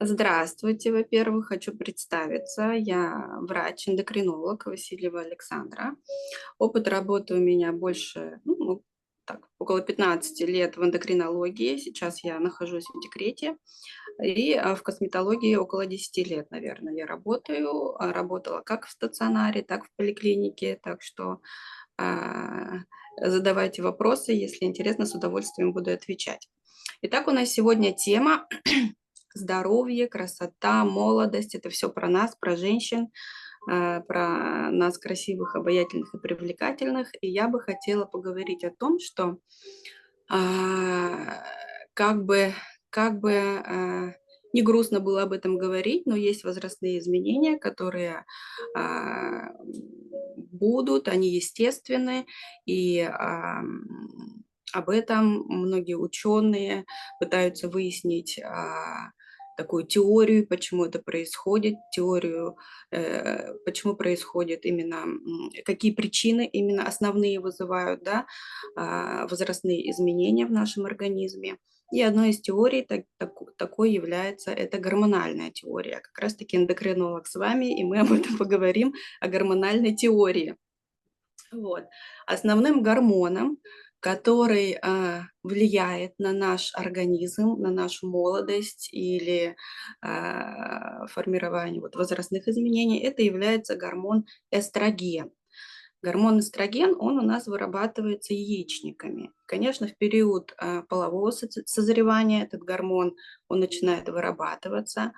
Здравствуйте, во-первых, хочу представиться. Я врач-эндокринолог Васильева Александра. Опыт работы у меня больше, так, около 15 лет в эндокринологии. Сейчас я нахожусь в декрете. И в косметологии около 10 лет, наверное, я работаю. Работала как в стационаре, так в поликлинике. Так что а, задавайте вопросы, если интересно, с удовольствием буду отвечать. Итак, у нас сегодня тема здоровье, красота, молодость. Это все про нас, про женщин, про нас красивых, обаятельных и привлекательных. И я бы хотела поговорить о том, что а, как бы, как бы не грустно было об этом говорить, но есть возрастные изменения, которые а, будут, они естественны, и об этом многие ученые пытаются выяснить такую теорию, почему это происходит, теорию, почему происходит именно, какие причины именно основные вызывают, да, возрастные изменения в нашем организме. И одной из теорий такой является это гормональная теория. Как раз-таки эндокринолог с вами, и мы об этом поговорим, о гормональной теории. Вот. Основным гормоном, который влияет на наш организм, на нашу молодость или формирование вот, возрастных изменений, это является гормон эстроген. Гормон эстроген, он у нас вырабатывается яичниками. Конечно, в период полового созревания этот гормон, он начинает вырабатываться.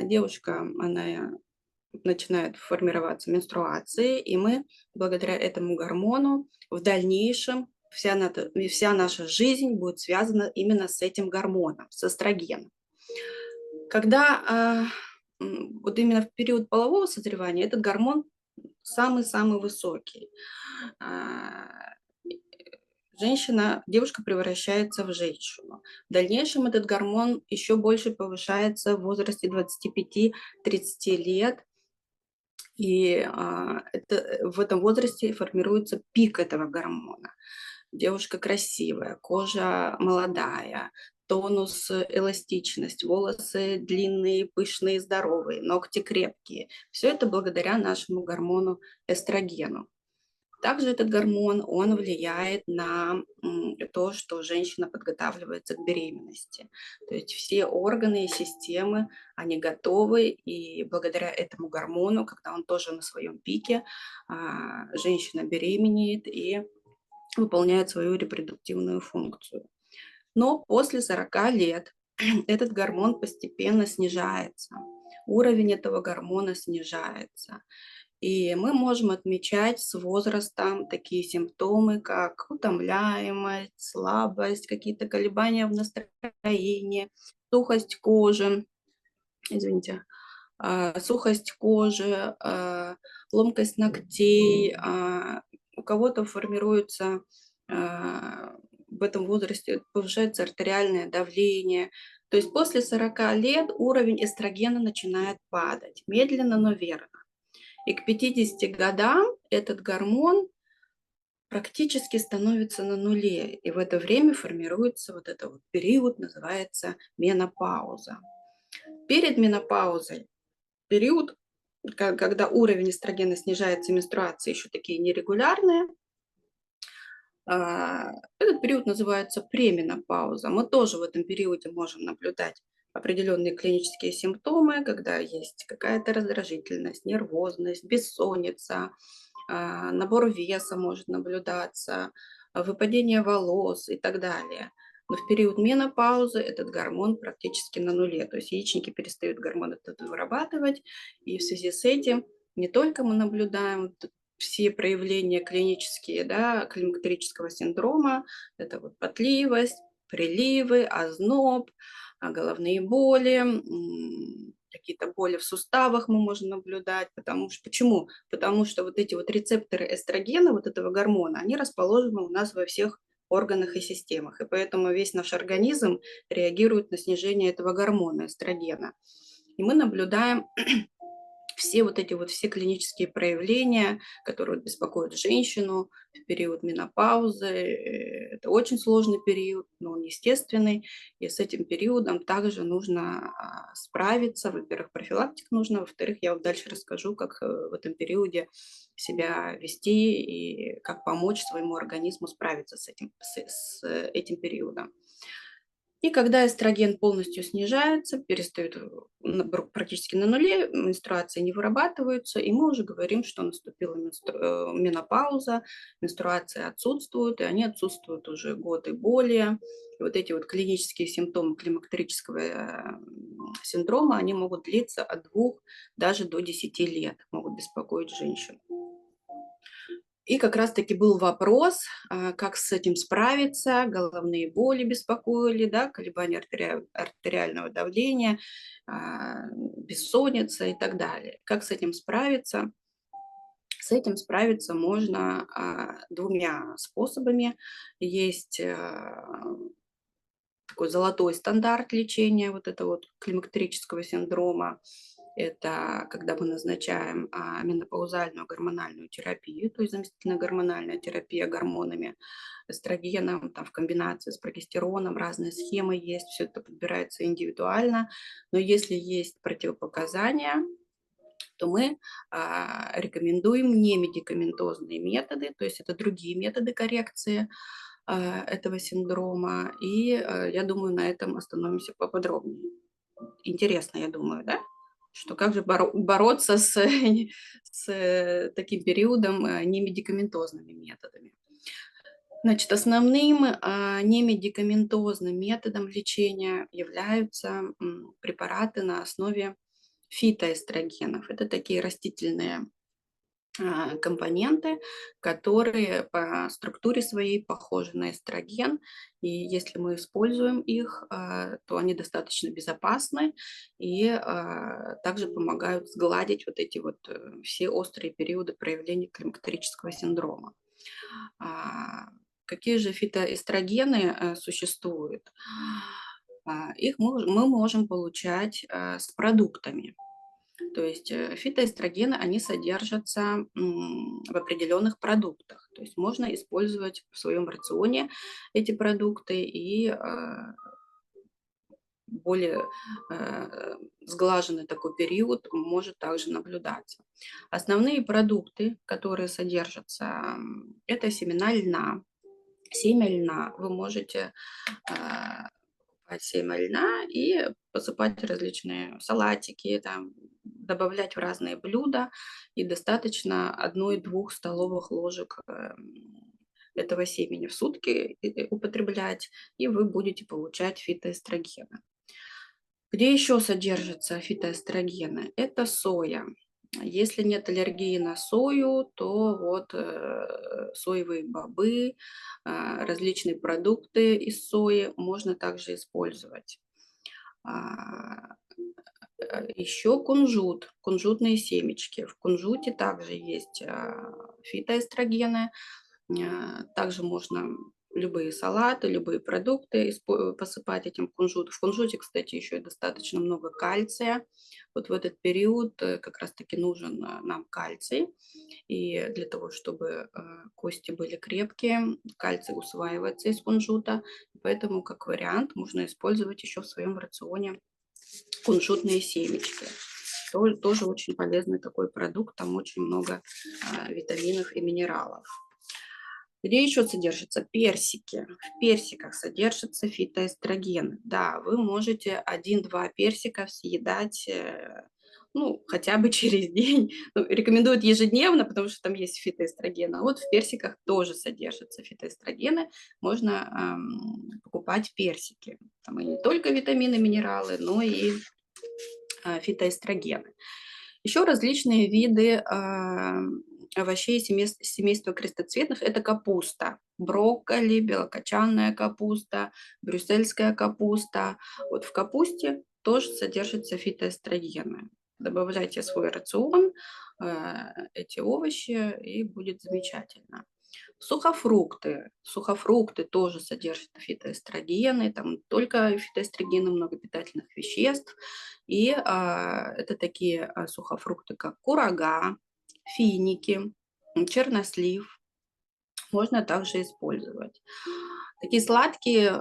Девушка, она начинает формироваться менструации, и мы благодаря этому гормону в дальнейшем вся наша жизнь будет связана именно с этим гормоном, с эстрогеном. Когда вот именно в период полового созревания этот гормон самый-самый высокий. А, девушка превращается в женщину. В дальнейшем этот гормон еще больше повышается в возрасте 25-30 лет, и в этом возрасте формируется пик этого гормона. Девушка красивая, кожа молодая, тонус, эластичность, волосы длинные, пышные, здоровые, ногти крепкие. Все это благодаря нашему гормону эстрогену. Также этот гормон, он влияет на то, что женщина подготавливается к беременности. То есть все органы и системы, они готовы, и благодаря этому гормону, когда он тоже на своем пике, женщина беременеет и выполняет свою репродуктивную функцию. Но после 40 лет этот гормон постепенно снижается. Уровень этого гормона снижается. И мы можем отмечать с возрастом такие симптомы, как утомляемость, слабость, какие-то колебания в настроении, сухость кожи, извините, сухость кожи, ломкость ногтей. У кого-то формируется в этом возрасте, повышается артериальное давление. То есть после 40 лет уровень эстрогена начинает падать, медленно, но верно. И к 50 годам этот гормон практически становится на нуле. И в это время формируется вот этот вот период, называется менопауза. Перед менопаузой период, когда уровень эстрогена снижается, менструации еще такие нерегулярные, этот период называется пременопауза. Мы тоже в этом периоде можем наблюдать определенные клинические симптомы, когда есть какая-то раздражительность, нервозность, бессонница, набор веса может наблюдаться, выпадение волос и так далее. Но в период менопаузы этот гормон практически на нуле, то есть яичники перестают гормон этот вырабатывать, и в связи с этим не только мы наблюдаем все проявления клинические, да, климактерического синдрома, это вот потливость, приливы, озноб, головные боли, какие-то боли в суставах мы можем наблюдать. Почему? Потому что вот эти вот рецепторы эстрогена, вот этого гормона, они расположены у нас во всех органах и системах. И поэтому весь наш организм реагирует на снижение этого гормона эстрогена. И мы наблюдаем все вот эти вот все клинические проявления, которые вот беспокоят женщину в период менопаузы, это очень сложный период, но он естественный, и с этим периодом также нужно справиться. Во-первых, профилактик нужно, во-вторых, я вот дальше расскажу, как в этом периоде себя вести и как помочь своему организму справиться с этим периодом. И когда эстроген полностью снижается, перестает практически на нуле, менструации не вырабатываются, и мы уже говорим, что наступила менопауза, менструации отсутствуют, и они отсутствуют уже год и более. И вот эти вот клинические симптомы климактерического синдрома, они могут длиться от 2 даже до 10 лет, могут беспокоить женщин. И как раз-таки был вопрос, как с этим справиться. Головные боли беспокоили, да, колебания артериального давления, бессонница и так далее. Как с этим справиться? С этим справиться можно 2 способами. Есть такой золотой стандарт лечения вот этого вот климактерического синдрома. Это когда мы назначаем менопаузальную гормональную терапию, то есть заместительная гормональная терапия гормонами, эстрогеном, там, в комбинации с прогестероном, разные схемы есть, все это подбирается индивидуально. Но если есть противопоказания, то мы рекомендуем немедикаментозные методы, то есть это другие методы коррекции этого синдрома. И я думаю, на этом остановимся поподробнее. Интересно, я думаю, да? Что как же бороться с таким периодом немедикаментозными методами. Значит, основным немедикаментозным методом лечения являются препараты на основе фитоэстрогенов. Это такие растительные компоненты, которые по структуре своей похожи на эстроген. И если мы используем их, то они достаточно безопасны и также помогают сгладить вот эти вот все острые периоды проявления климактерического синдрома. Какие же фитоэстрогены существуют? Их мы можем получать с продуктами. То есть фитоэстрогены, они содержатся в определенных продуктах. То есть можно использовать в своем рационе эти продукты, и более сглаженный такой период может также наблюдаться. Основные продукты, которые содержатся, это семена льна. Семя льна вы можете покупать семя льна и посыпать различные салатики, там, добавлять в разные блюда, и достаточно 1-2 столовых ложек этого семени в сутки употреблять, и вы будете получать фитоэстрогены. Где еще содержатся фитоэстрогены? Это соя. Если нет аллергии на сою, то вот соевые бобы, различные продукты из сои можно также использовать. Еще кунжут, кунжутные семечки. В кунжуте также есть фитоэстрогены. Также можно любые салаты, любые продукты посыпать этим кунжутом. В кунжуте, кстати, еще и достаточно много кальция. Вот в этот период как раз-таки нужен нам кальций. И для того, чтобы кости были крепкие, кальций усваивается из кунжута. Поэтому, как вариант, можно использовать еще в своем рационе кунжутные семечки. Тоже очень полезный такой продукт, там очень много витаминов и минералов. Где еще содержатся персики? В персиках содержатся фитоэстрогены. Да, вы можете 1-2 персика съедать, ну, хотя бы через день. Ну, рекомендуют ежедневно, потому что там есть фитоэстрогены. А вот в персиках тоже содержатся фитоэстрогены. Можно покупать персики. Там и не только витамины, минералы, но и фитоэстрогены. Еще различные виды овощей семейства крестоцветных – это капуста, брокколи, белокочанная капуста, брюссельская капуста. Вот в капусте тоже содержатся фитоэстрогены. Добавляйте в свой рацион эти овощи, и будет замечательно. Сухофрукты тоже содержат фитоэстрогены, там не только фитоэстрогены, много питательных веществ. И это такие сухофрукты, как курага, финики, чернослив. Можно также использовать. Такие сладкие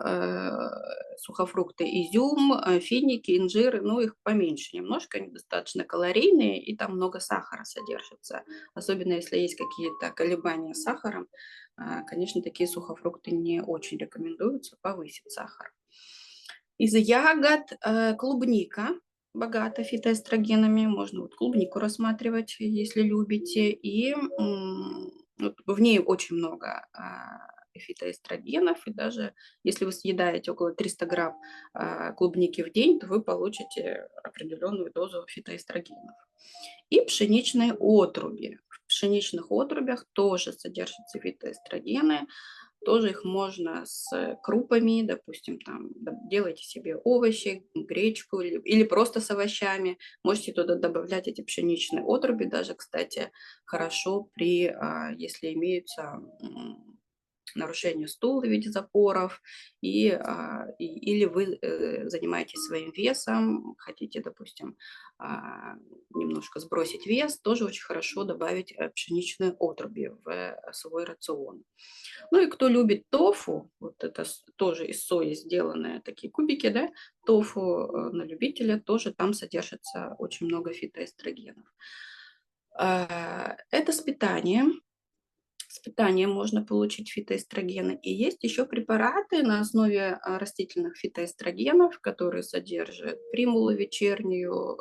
сухофрукты, изюм, финики, инжир, ну их поменьше немножко, они достаточно калорийные, и там много сахара содержится. Особенно если есть какие-то колебания с сахаром, конечно, такие сухофрукты не очень рекомендуются, повысит сахар. Из ягод клубника богата фитоэстрогенами, можно вот клубнику рассматривать, если любите, и вот в ней очень много фитоэстрогенов, и даже если вы съедаете около 300 грамм клубники в день, то вы получите определенную дозу фитоэстрогенов. И пшеничные отруби. В пшеничных отрубях тоже содержатся фитоэстрогены, тоже их можно с крупами, допустим, там делайте себе овощи, гречку или просто с овощами. Можете туда добавлять эти пшеничные отруби, даже, кстати, хорошо если имеются нарушение стула в виде запоров, или вы занимаетесь своим весом, хотите, допустим, немножко сбросить вес, тоже очень хорошо добавить пшеничные отруби в свой рацион. Ну и кто любит тофу, вот это тоже из сои сделанные такие кубики, да, тофу на любителя, тоже там содержится очень много фитоэстрогенов. Это с питанием. С питанием можно получить фитоэстрогены. И есть еще препараты на основе растительных фитоэстрогенов, которые содержат примулу вечернюю,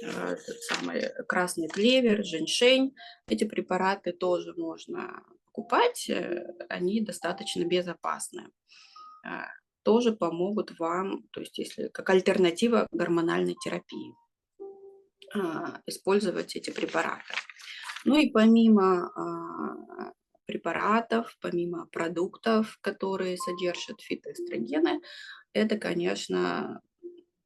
этот самый красный клевер, женьшень. Эти препараты тоже можно покупать, они достаточно безопасны. А, Тоже помогут вам, то есть если как альтернатива гормональной терапии, использовать эти препараты. Ну и помимо препаратов, помимо продуктов, которые содержат фитоэстрогены, это, конечно,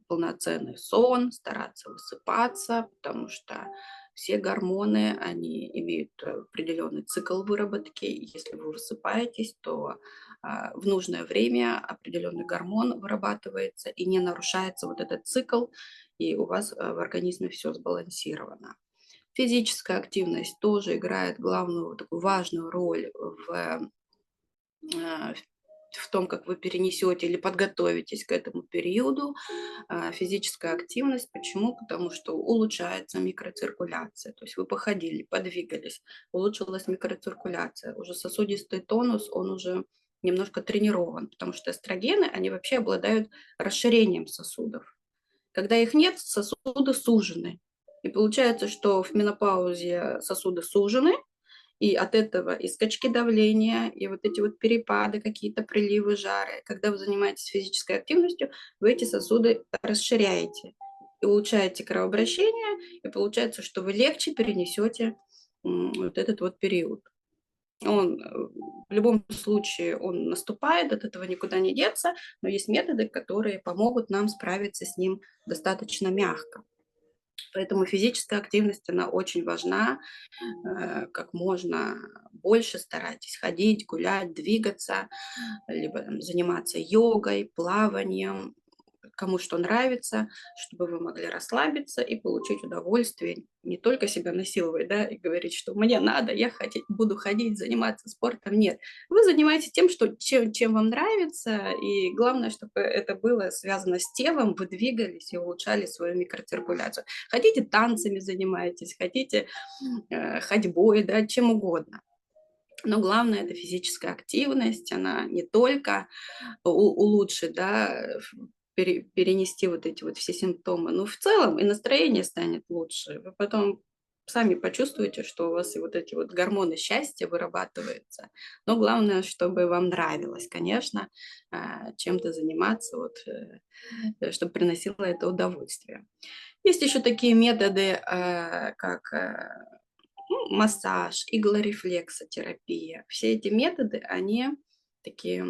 полноценный сон, стараться высыпаться, потому что все гормоны, они имеют определенный цикл выработки. И если вы высыпаетесь, то в нужное время определенный гормон вырабатывается и не нарушается вот этот цикл, и у вас в организме все сбалансировано. Физическая активность тоже играет главную такую важную роль в том, как вы перенесете или подготовитесь к этому периоду. Физическая активность. Почему? Потому что улучшается микроциркуляция. То есть вы походили, подвигались, улучшилась микроциркуляция. Уже сосудистый тонус, он уже немножко тренирован, потому что эстрогены, они вообще обладают расширением сосудов. Когда их нет, сосуды сужены. И получается, что в менопаузе сосуды сужены, и от этого и скачки давления, и вот эти вот перепады, какие-то приливы жары. Когда вы занимаетесь физической активностью, вы эти сосуды расширяете и улучшаете кровообращение, и получается, что вы легче перенесете вот этот вот период. Он в любом случае он наступает, от этого никуда не деться, но есть методы, которые помогут нам справиться с ним достаточно мягко. Поэтому физическая активность, она очень важна. Как можно больше старайтесь ходить, гулять, двигаться, либо там, заниматься йогой, плаванием, кому что нравится, чтобы вы могли расслабиться и получить удовольствие, не только себя насиловать, да, и говорить, что мне надо, буду ходить, заниматься спортом. Нет, вы занимаетесь тем, чем вам нравится, и главное, чтобы это было связано с телом, вы двигались и улучшали свою микроциркуляцию. Хотите танцами занимаетесь, хотите ходьбой, да, чем угодно. Но главное это физическая активность, она не только улучшит, да, перенести вот эти вот все симптомы, но в целом и настроение станет лучше. Вы потом сами почувствуете, что у вас и вот эти вот гормоны счастья вырабатываются. Но главное, чтобы вам нравилось, конечно, чем-то заниматься, вот, чтобы приносило это удовольствие. Есть еще такие методы, как массаж, иглорефлексотерапия. Все эти методы, они такие,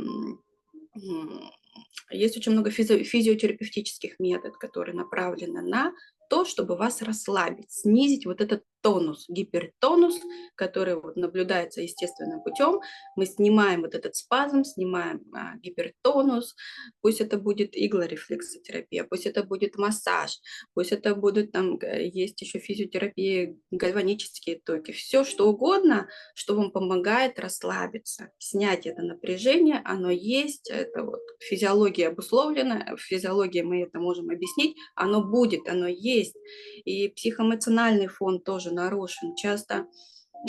есть очень много физиотерапевтических методов, которые направлены на то, чтобы вас расслабить, снизить вот этот тонус, гипертонус, который вот наблюдается естественным путем. Мы снимаем вот этот спазм, снимаем гипертонус, пусть это будет иглорефлексотерапия, пусть это будет массаж, пусть это будут там, есть еще физиотерапия, гальванические токи, все что угодно, что вам помогает расслабиться, снять это напряжение, оно есть, это вот физиология обусловлена, в физиологии мы это можем объяснить, оно будет, оно есть. И психоэмоциональный фон тоже нарушен. Часто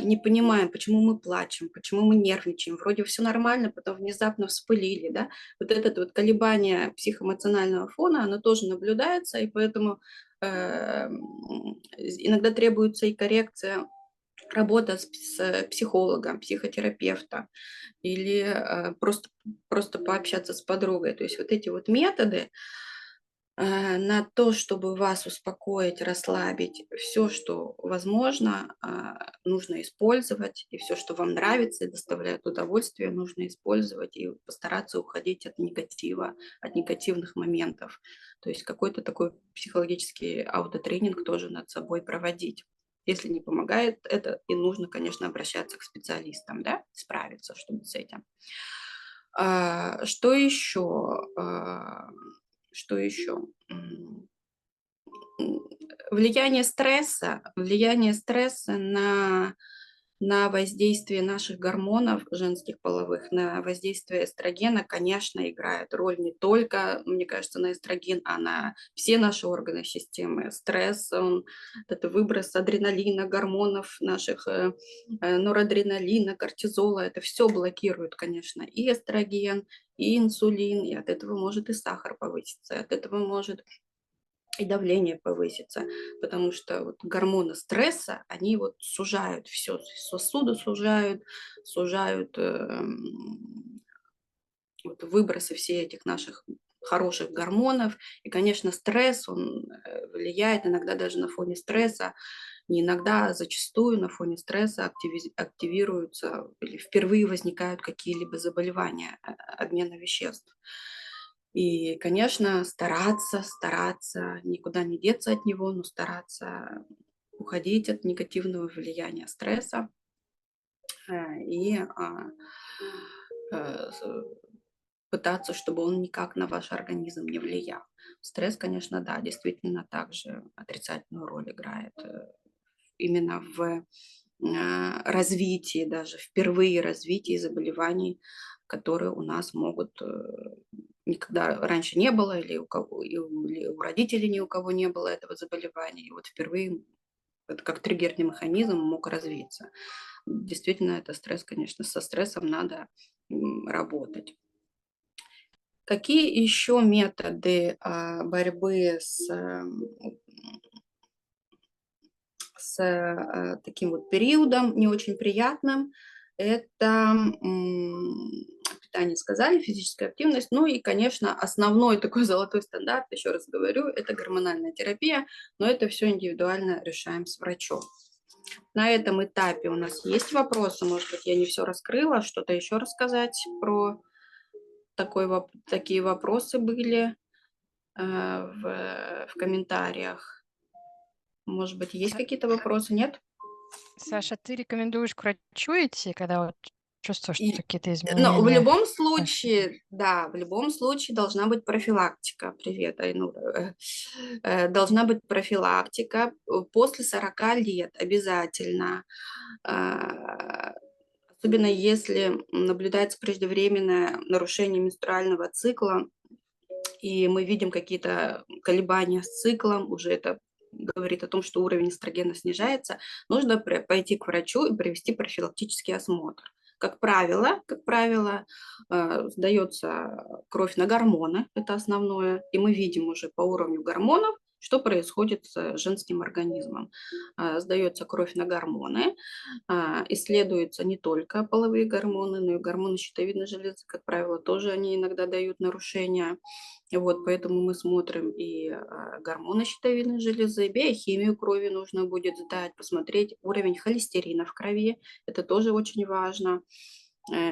не понимаем, почему мы плачем, почему мы нервничаем. Вроде все нормально, потом внезапно вспылили, да. Вот это вот колебание психоэмоционального фона, оно тоже наблюдается, и поэтому иногда требуется и коррекция, работа с психологом, психотерапевтом или просто пообщаться с подругой. То есть вот эти вот методы, на то, чтобы вас успокоить, расслабить, все, что возможно, нужно использовать, и все, что вам нравится и доставляет удовольствие, нужно использовать и постараться уходить от негатива, от негативных моментов. То есть какой-то такой психологический аутотренинг тоже над собой проводить. Если не помогает это, и нужно, конечно, обращаться к специалистам, да, справиться, чтобы с этим. Что еще? Что еще? Влияние стресса на воздействие наших гормонов женских половых, на воздействие эстрогена, конечно, играет роль не только, мне кажется, на эстроген, а на все наши органы системы. Стресс, это выброс адреналина, гормонов наших, норадреналина, кортизола, это все блокирует, конечно, и эстроген, и инсулин, и от этого может и сахар повыситься, от этого может и давление повысится, потому что вот гормоны стресса, они вот сужают все, сосуды сужают вот выбросы все этих наших хороших гормонов. И, конечно, стресс, он влияет иногда даже на фоне стресса, не иногда, а зачастую на фоне стресса активируются или впервые возникают какие-либо заболевания обмена веществ. И, конечно, стараться, никуда не деться от него, но стараться уходить от негативного влияния стресса и э, с- пытаться, чтобы он никак на ваш организм не влиял. Стресс, конечно, да, действительно также отрицательную роль играет именно в развитии, даже впервые развитии заболеваний, которые у нас могут никогда раньше не было, или или у родителей ни у кого не было этого заболевания. И вот впервые это как триггерный механизм мог развиться. Действительно, это стресс, конечно, со стрессом надо работать. Какие еще методы борьбы с таким вот периодом не очень приятным? Это питание, сказали, физическая активность. Ну и, конечно, основной такой золотой стандарт, еще раз говорю, это гормональная терапия, но это все индивидуально решаем с врачом. На этом этапе у нас есть вопросы, может быть, я не все раскрыла, что-то еще рассказать про такие вопросы были в комментариях. Может быть, есть Са какие-то вопросы, нет? Саша, ты рекомендуешь к врачу идти, когда вот чувствуешь, что И, какие-то но в изменения любом пошли? случае, да, в любом случае должна быть профилактика. Привет, Айнура. Должна быть профилактика после 40 лет обязательно. А, Особенно если наблюдается преждевременное нарушение менструального цикла, и мы видим какие-то колебания с циклом, уже это говорит о том, что уровень эстрогена снижается, нужно пойти к врачу и провести профилактический осмотр. Как правило, сдается кровь на гормоны, это основное, и мы видим уже по уровню гормонов, что происходит с женским организмом. Сдается кровь на гормоны, исследуются не только половые гормоны, но и гормоны щитовидной железы, как правило, тоже они иногда дают нарушения. Вот, поэтому мы смотрим и гормоны щитовидной железы, биохимию крови нужно будет сдать, посмотреть уровень холестерина в крови, это тоже очень важно.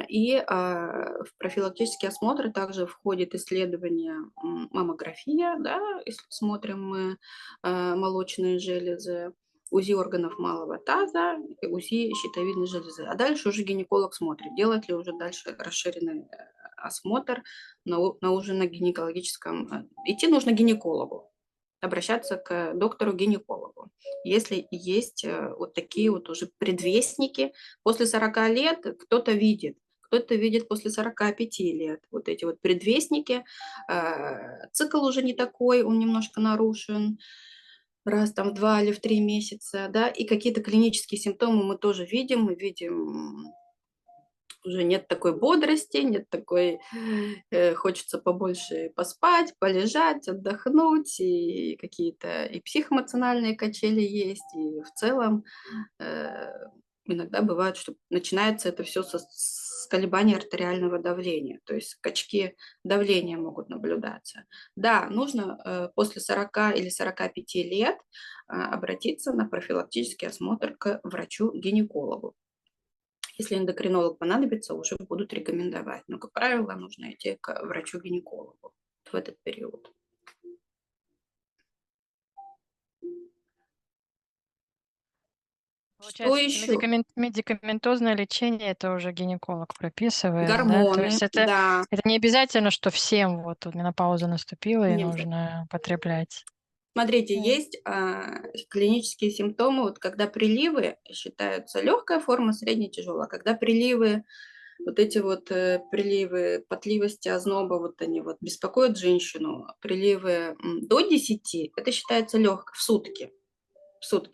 И в профилактические осмотры также входит исследование маммография, да, если смотрим мы молочные железы, УЗИ органов малого таза, и УЗИ щитовидной железы. А дальше уже гинеколог смотрит, делать ли уже дальше расширенный осмотр на уже на гинекологическом. Идти нужно к гинекологу, обращаться к доктору-гинекологу. Если есть вот такие вот уже предвестники, после 40 лет кто-то видит после 45 лет. Вот эти вот предвестники, цикл уже не такой, он немножко нарушен, раз там в 2 или в 3 месяца, да, и какие-то клинические симптомы мы тоже видим. Мы видим, уже нет такой бодрости, нет такой, хочется побольше поспать, полежать, отдохнуть, и какие-то и психоэмоциональные качели есть, и в целом э, иногда бывает, что начинается это все с колебаний артериального давления, то есть скачки давления могут наблюдаться. Да, нужно после 40 или 45 лет обратиться на профилактический осмотр к врачу-гинекологу. Если эндокринолог понадобится, уже будут рекомендовать. Но, как правило, нужно идти к врачу-гинекологу в этот период. Что Получается, это еще? медикаментозное лечение, это уже гинеколог прописывает, да? То Гормоны, есть да. это не обязательно, что всем вот менопауза наступила и Не обязательно. нужно употреблять. Смотрите, М. есть клинические симптомы, вот когда приливы считаются легкая форма, средняя, тяжелая. Когда приливы, вот эти вот приливы потливости, озноба, вот они вот беспокоят женщину, приливы до 10, это считается легко, в сутки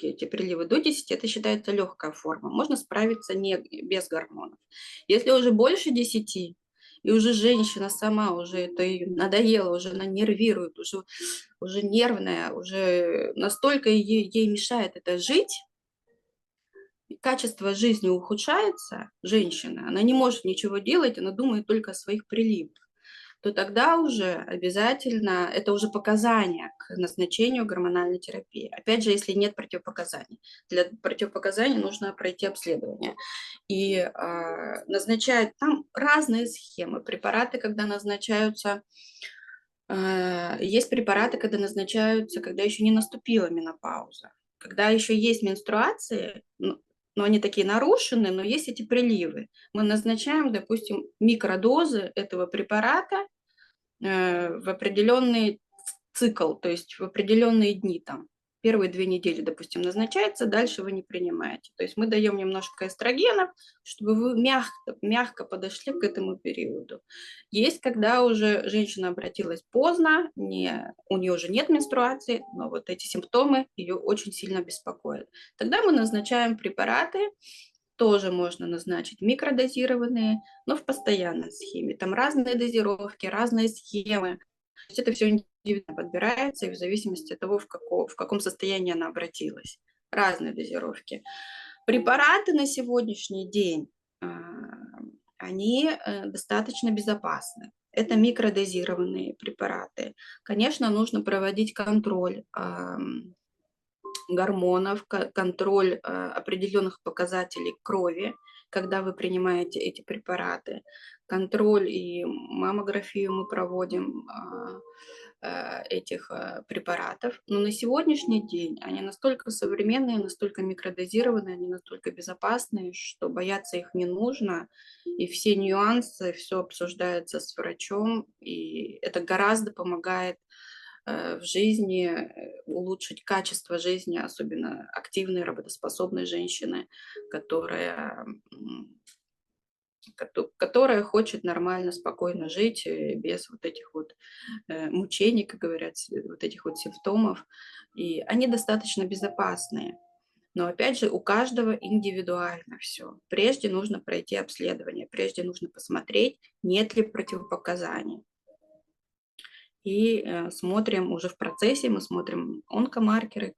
эти приливы до 10, это считается легкая форма. Можно справиться без гормонов. Если уже больше 10, и уже женщина сама, уже это ей надоело, уже она нервирует, уже нервная, уже настолько ей мешает это жить, качество жизни ухудшается, женщина, она не может ничего делать, она думает только о своих приливах, то тогда уже обязательно, это уже показания к назначению гормональной терапии. Опять же, если нет противопоказаний. Для противопоказаний нужно пройти обследование. И назначают там разные схемы. Препараты, когда назначаются, есть препараты, когда назначаются, когда еще не наступила менопауза. Когда еще есть менструации, но они такие нарушены, но есть эти приливы. Мы назначаем, допустим, микродозы этого препарата в определенный цикл, то есть в определенные дни там. Первые 2 недели, допустим, назначается, дальше вы не принимаете. То есть мы даем немножко эстрогенов, чтобы вы мягко подошли к этому периоду. Есть, когда уже женщина обратилась поздно, у нее уже нет менструации, но вот эти симптомы ее очень сильно беспокоят. Тогда мы назначаем препараты, тоже можно назначить микродозированные, но в постоянной схеме. Там разные дозировки, разные схемы. То есть это все индивидуально подбирается, и в зависимости от того, в каком состоянии она обратилась. Разные дозировки. Препараты на сегодняшний день, они достаточно безопасны. Это микродозированные препараты. Конечно, нужно проводить контроль гормонов, контроль определенных показателей крови, когда вы принимаете эти препараты. Контроль и маммографию мы проводим этих препаратов. Но на сегодняшний день они настолько современные, настолько микродозированные, они настолько безопасные, что бояться их не нужно. И все нюансы, все обсуждается с врачом, и это гораздо помогает в жизни, улучшить качество жизни, особенно активной, работоспособной женщины, которая, которая хочет нормально, спокойно жить без вот этих вот мучений, как говорят, вот этих вот симптомов. И они достаточно безопасные. Но опять же, у каждого индивидуально все. Прежде нужно пройти обследование, прежде нужно посмотреть, нет ли противопоказаний. И смотрим уже в процессе, мы смотрим онкомаркеры,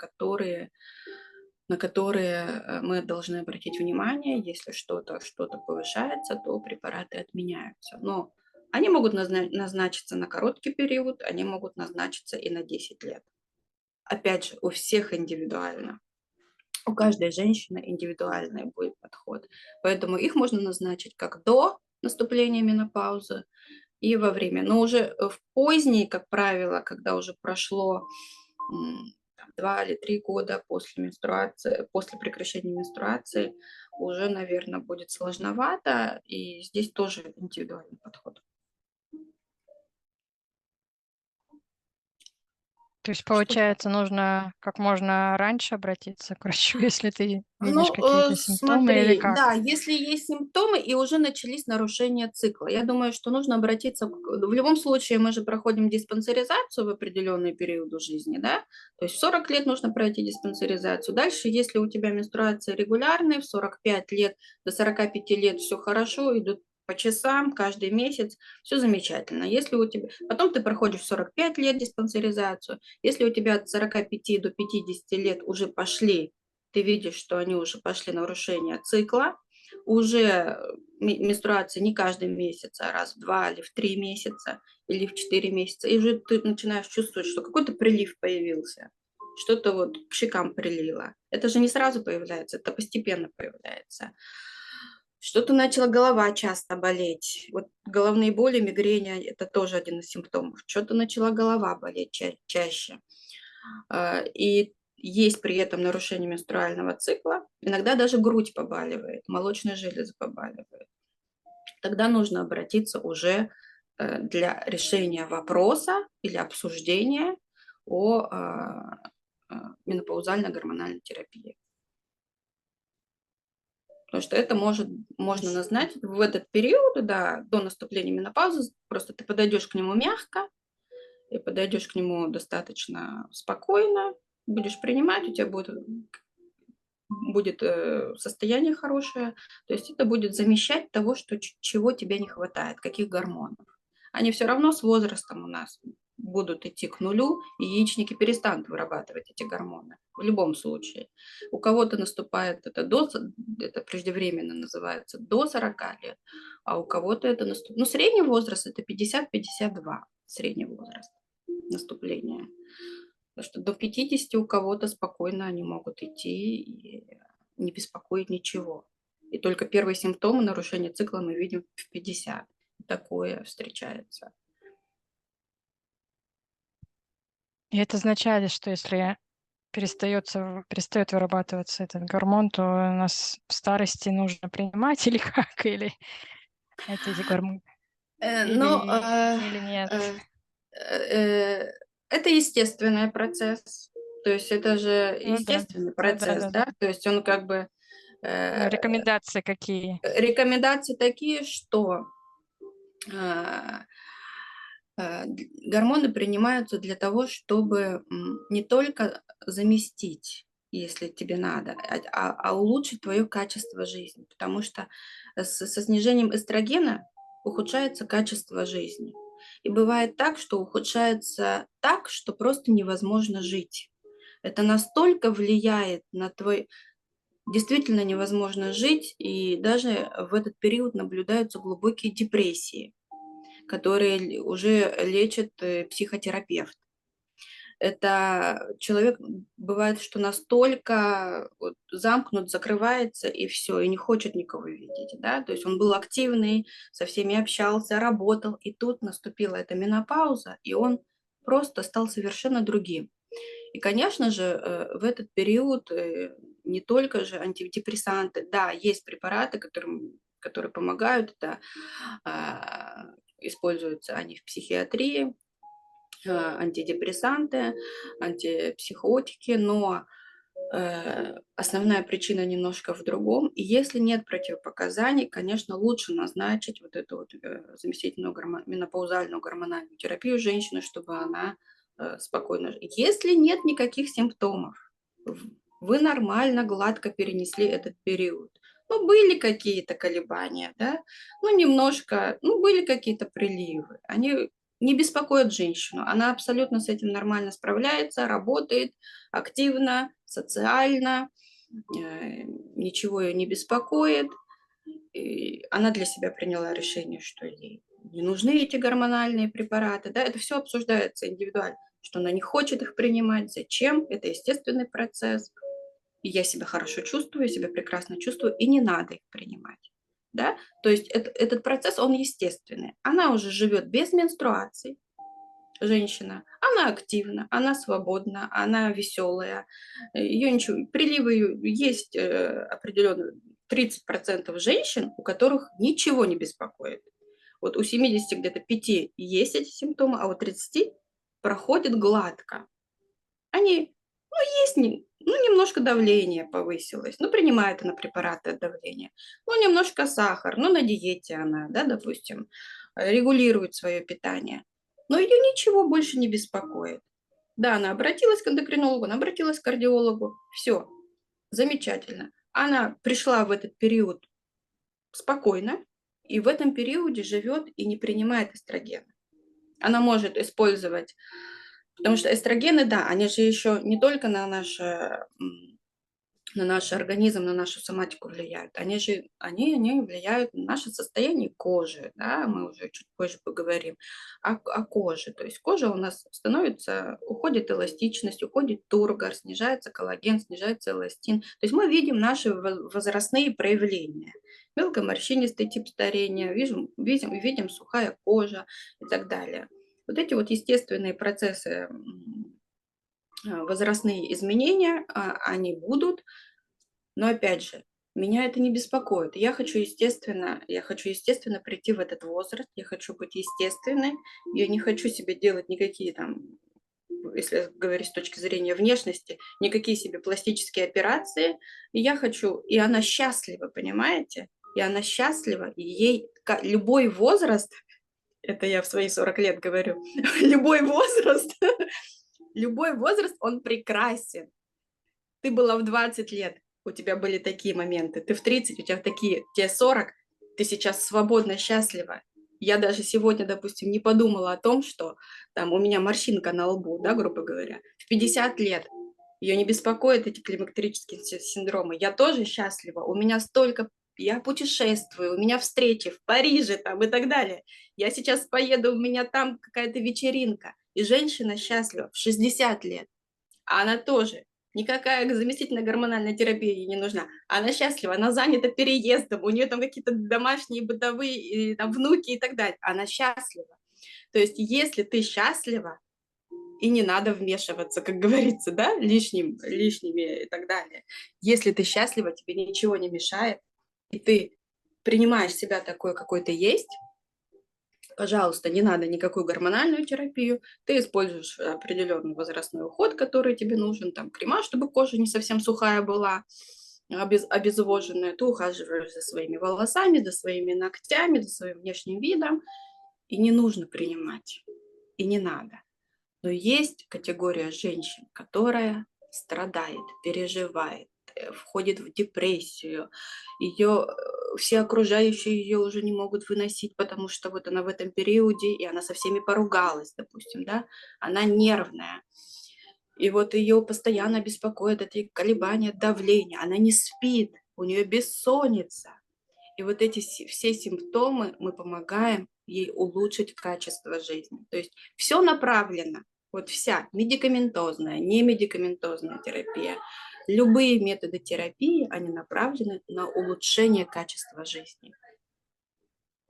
на которые мы должны обратить внимание. Если что-то повышается, то препараты отменяются. Но они могут назначиться на короткий период, они могут назначиться и на 10 лет. Опять же, у всех индивидуально. У каждой женщины индивидуальный будет подход. Поэтому их можно назначить как до наступления менопаузы, и во время. Но уже в поздней, как правило, когда уже прошло там, 2 или 3 года после менструации, после прекращения менструации уже, наверное, будет сложновато, и здесь тоже индивидуальный подход. То есть, Что получается, нужно как можно раньше обратиться к врачу, если ты видишь Ну, какие-то симптомы или смотри, как? да, если есть симптомы и уже начались нарушения цикла, я думаю, что нужно обратиться в любом случае мы же проходим диспансеризацию в определенные периоды жизни, да, то есть в 40 лет нужно пройти диспансеризацию. Дальше, если у тебя менструация регулярная, в 45 лет до 45 лет все хорошо, идут по часам каждый месяц, все замечательно. Если у тебя... Потом ты проходишь в 45 лет диспансеризацию, если у тебя от 45 до 50 лет уже пошли, ты видишь, что они уже пошли нарушения цикла, уже менструации не каждый месяц, а раз в 2 или в 3 месяца, или в 4 месяца, и уже ты начинаешь чувствовать, что какой-то прилив появился, что-то вот к щекам прилило. Это же не сразу появляется, это постепенно появляется. Что-то начала голова часто болеть. Вот головные боли, мигрень– это тоже один из симптомов. Что-то начала голова болеть чаще. И есть при этом нарушение менструального цикла, иногда даже грудь побаливает, молочные железы побаливают. Тогда нужно обратиться уже для решения вопроса или обсуждения о менопаузально-гормональной терапии. Потому что это можно назначить в этот период, да, до наступления менопаузы. Просто ты подойдешь к нему мягко, и подойдешь к нему достаточно спокойно, будешь принимать, у тебя будет состояние хорошее, то есть это будет замещать того, чего тебе не хватает, каких гормонов. Они все равно с возрастом у нас будут идти к нулю, и яичники перестанут вырабатывать эти гормоны в любом случае. У кого-то наступает это преждевременно называется, до 40 лет, а у кого-то это наступает, ну, средний возраст это 50-52, средний возраст наступления. Потому что до 50 у кого-то спокойно они могут идти и не беспокоить ничего. И только первые симптомы нарушения цикла мы видим в 50. Такое встречается. И это означает, что если перестает вырабатываться этот гормон, то у нас в старости нужно принимать или как? Или эти гормоны? Но Или нет? это естественный процесс. То есть это же Ну да. естественный Ну да, процесс, да, да. да? То есть он как бы Ну, э, рекомендации какие? рекомендации такие, что э, гормоны принимаются для того, чтобы не только заместить, если тебе надо, а улучшить твое качество жизни, потому что со снижением эстрогена ухудшается качество жизни. И бывает так, что ухудшается так, что просто невозможно жить. Это настолько влияет на твой... Действительно невозможно жить, и даже в этот период наблюдаются глубокие депрессии, которые уже лечит психотерапевт. Это человек, бывает, что настолько вот замкнут, закрывается и все, и не хочет никого видеть, да, то есть он был активный, со всеми общался, работал, и тут наступила эта менопауза, и он просто стал совершенно другим. И, конечно же, в этот период не только же антидепрессанты, да, есть препараты, которые помогают, это используются они в психиатрии, антидепрессанты, антипсихотики, но основная причина немножко в другом. И если нет противопоказаний, конечно, лучше назначить вот эту вот заместительную менопаузальную гормональную терапию женщины, чтобы она спокойно... Если нет никаких симптомов, вы нормально, гладко перенесли этот период. Ну, были какие-то колебания, да, ну, немножко, ну, были какие-то приливы. Они не беспокоят женщину. Она абсолютно с этим нормально справляется, работает активно, социально, ничего ее не беспокоит. И она для себя приняла решение, что ей не нужны эти гормональные препараты. Да? Это все обсуждается индивидуально, что она не хочет их принимать, зачем, это естественный процесс. И я себя хорошо чувствую, я себя прекрасно чувствую, и не надо их принимать. Да? То есть этот процесс, он естественный. Она уже живет без менструаций, женщина, она активна, она свободна, она веселая, ее ничего, приливы есть определенно 30% женщин, у которых ничего не беспокоит. Вот у 70 где-то 5 есть эти симптомы, а у 30 проходит гладко. Они, есть, немножко давление повысилось, принимает она препараты от давления, немножко сахар, на диете она, да, допустим, регулирует свое питание, но ее ничего больше не беспокоит. Да, она обратилась к эндокринологу, она обратилась к кардиологу, все, замечательно. Она пришла в этот период спокойно, и в этом периоде живет и не принимает эстроген. Она может использовать, потому что эстрогены, да, они же еще не только на наш организм, на нашу соматику влияют, они влияют на наше состояние кожи, да, мы уже чуть позже поговорим о коже. То есть кожа у нас уходит эластичность, уходит тургор, снижается коллаген, снижается эластин. То есть мы видим наши возрастные проявления. Мелкоморщинистый тип старения, видим сухая кожа и так далее. Вот эти вот естественные процессы, возрастные изменения, они будут, но опять же, меня это не беспокоит. Я хочу естественно прийти в этот возраст, я хочу быть естественной, я не хочу себе делать никакие там, если говорить с точки зрения внешности, никакие себе пластические операции. И она счастлива, понимаете? И она счастлива, и ей любой возраст, это я в свои 40 лет говорю, любой возраст, он прекрасен. Ты была в 20 лет, у тебя были такие моменты, ты в 30, у тебя тебе 40, ты сейчас свободно, счастлива. Я даже сегодня, допустим, не подумала о том, что там у меня морщинка на лбу, да, грубо говоря, в 50 лет. Ее не беспокоят эти климактерические синдромы. Я тоже счастлива, у меня столько, я путешествую, у меня встречи в Париже там и так далее. Я сейчас поеду, у меня там какая-то вечеринка. И женщина счастлива в 60 лет. А она тоже. Никакая заместительная гормональная терапия ей не нужна. Она счастлива, она занята переездом, у нее там какие-то домашние, бытовые, и, там, внуки и так далее. Она счастлива. То есть если ты счастлива, и не надо вмешиваться, как говорится, да, лишними и так далее. Если ты счастлива, тебе ничего не мешает, и ты принимаешь себя такой, какой ты есть, пожалуйста, не надо никакую гормональную терапию, ты используешь определенный возрастной уход, который тебе нужен, там крема, чтобы кожа не совсем сухая была, обезвоженная, ты ухаживаешь за своими волосами, за своими ногтями, за своим внешним видом, и не нужно принимать, и не надо. Но есть категория женщин, которая страдает, переживает, входит в депрессию, все окружающие ее уже не могут выносить, потому что вот она в этом периоде, и она со всеми поругалась, допустим, да, она нервная. И вот ее постоянно беспокоят эти колебания давления, она не спит, у нее бессонница. И вот эти все симптомы мы помогаем ей улучшить качество жизни. То есть все направлено, вот вся медикаментозная, немедикаментозная терапия, любые методы терапии, они направлены на улучшение качества жизни.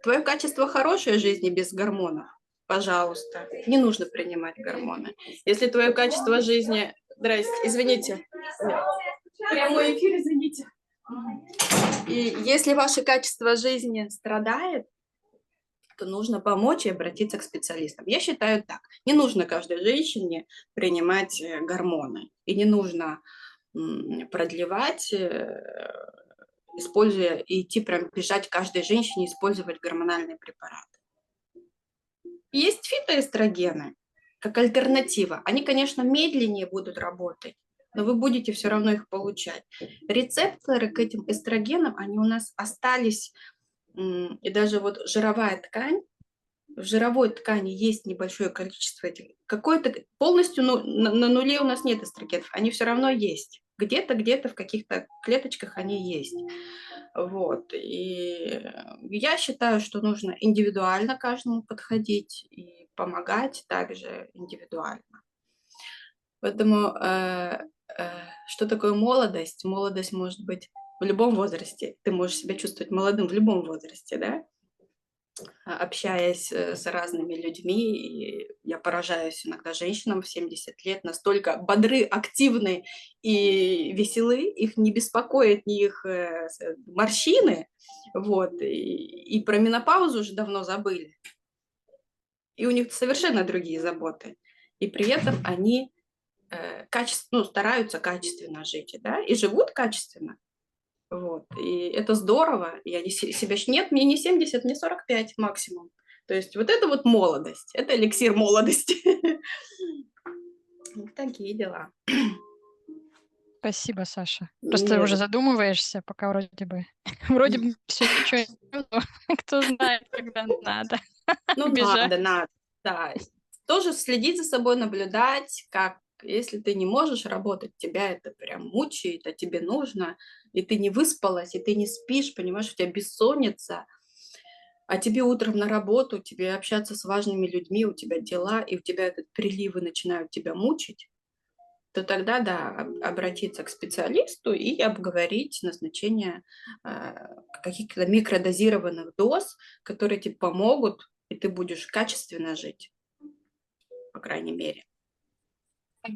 Твое качество хорошей жизни без гормонов, пожалуйста, не нужно принимать гормоны. Если твое качество жизни... Здрасте, извините. Прямой эфир, извините. И если ваше качество жизни страдает, то нужно помочь и обратиться к специалистам. Я считаю так. Не нужно каждой женщине принимать гормоны. И не нужно продлевать, используя, идти прям бежать каждой женщине, использовать гормональные препараты. Есть фитоэстрогены как альтернатива. Они, конечно, медленнее будут работать, но вы будете все равно их получать. Рецепторы к этим эстрогенам, они у нас остались, и даже вот жировая ткань, в жировой ткани есть небольшое количество этих, какое-то полностью на нуле у нас нет эстрогенов, они все равно есть. Где-то в каких-то клеточках они есть. Вот. И я считаю, что нужно индивидуально каждому подходить и помогать также индивидуально. Поэтому что такое молодость? Молодость может быть в любом возрасте. Ты можешь себя чувствовать молодым в любом возрасте, да? общаясь с разными людьми, и я поражаюсь иногда женщинам в 70 лет, настолько бодры, активны и веселы, их не беспокоит ни их морщины, вот, и про менопаузу уже давно забыли. И у них совершенно другие заботы. И при этом они стараются качественно жить, да, и живут качественно. Вот. И это здорово. Я себя нет, мне не 70, мне 45 максимум. То есть вот это вот молодость, это эликсир молодости. Вот такие дела. Спасибо, Саша. Просто Не уже за задумываешься, пока вроде бы все ничего не было. Кто знает, когда надо Ну, бежать. надо, да. Тоже следить за собой, наблюдать, как если ты не можешь работать, тебя это прям мучает, а тебе нужно, и ты не выспалась, и ты не спишь, понимаешь, у тебя бессонница, а тебе утром на работу, тебе общаться с важными людьми, у тебя дела, и у тебя этот приливы начинают тебя мучить, то тогда, да, обратиться к специалисту и обговорить назначение каких-то микродозированных доз, которые тебе помогут, и ты будешь качественно жить, по крайней мере.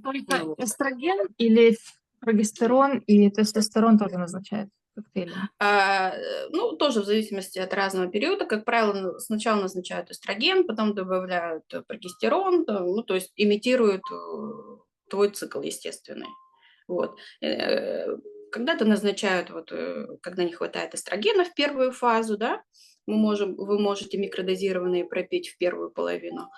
Только Вот. эстроген или прогестерон и тестостерон тоже назначают коктейлями? Ну, тоже в зависимости от разного периода. Как правило, сначала назначают эстроген, потом добавляют прогестерон, ну, то есть имитируют твой цикл естественный. Вот. Когда-то назначают, когда не хватает эстрогена в первую фазу, да, вы можете микродозированные пропить в первую половину.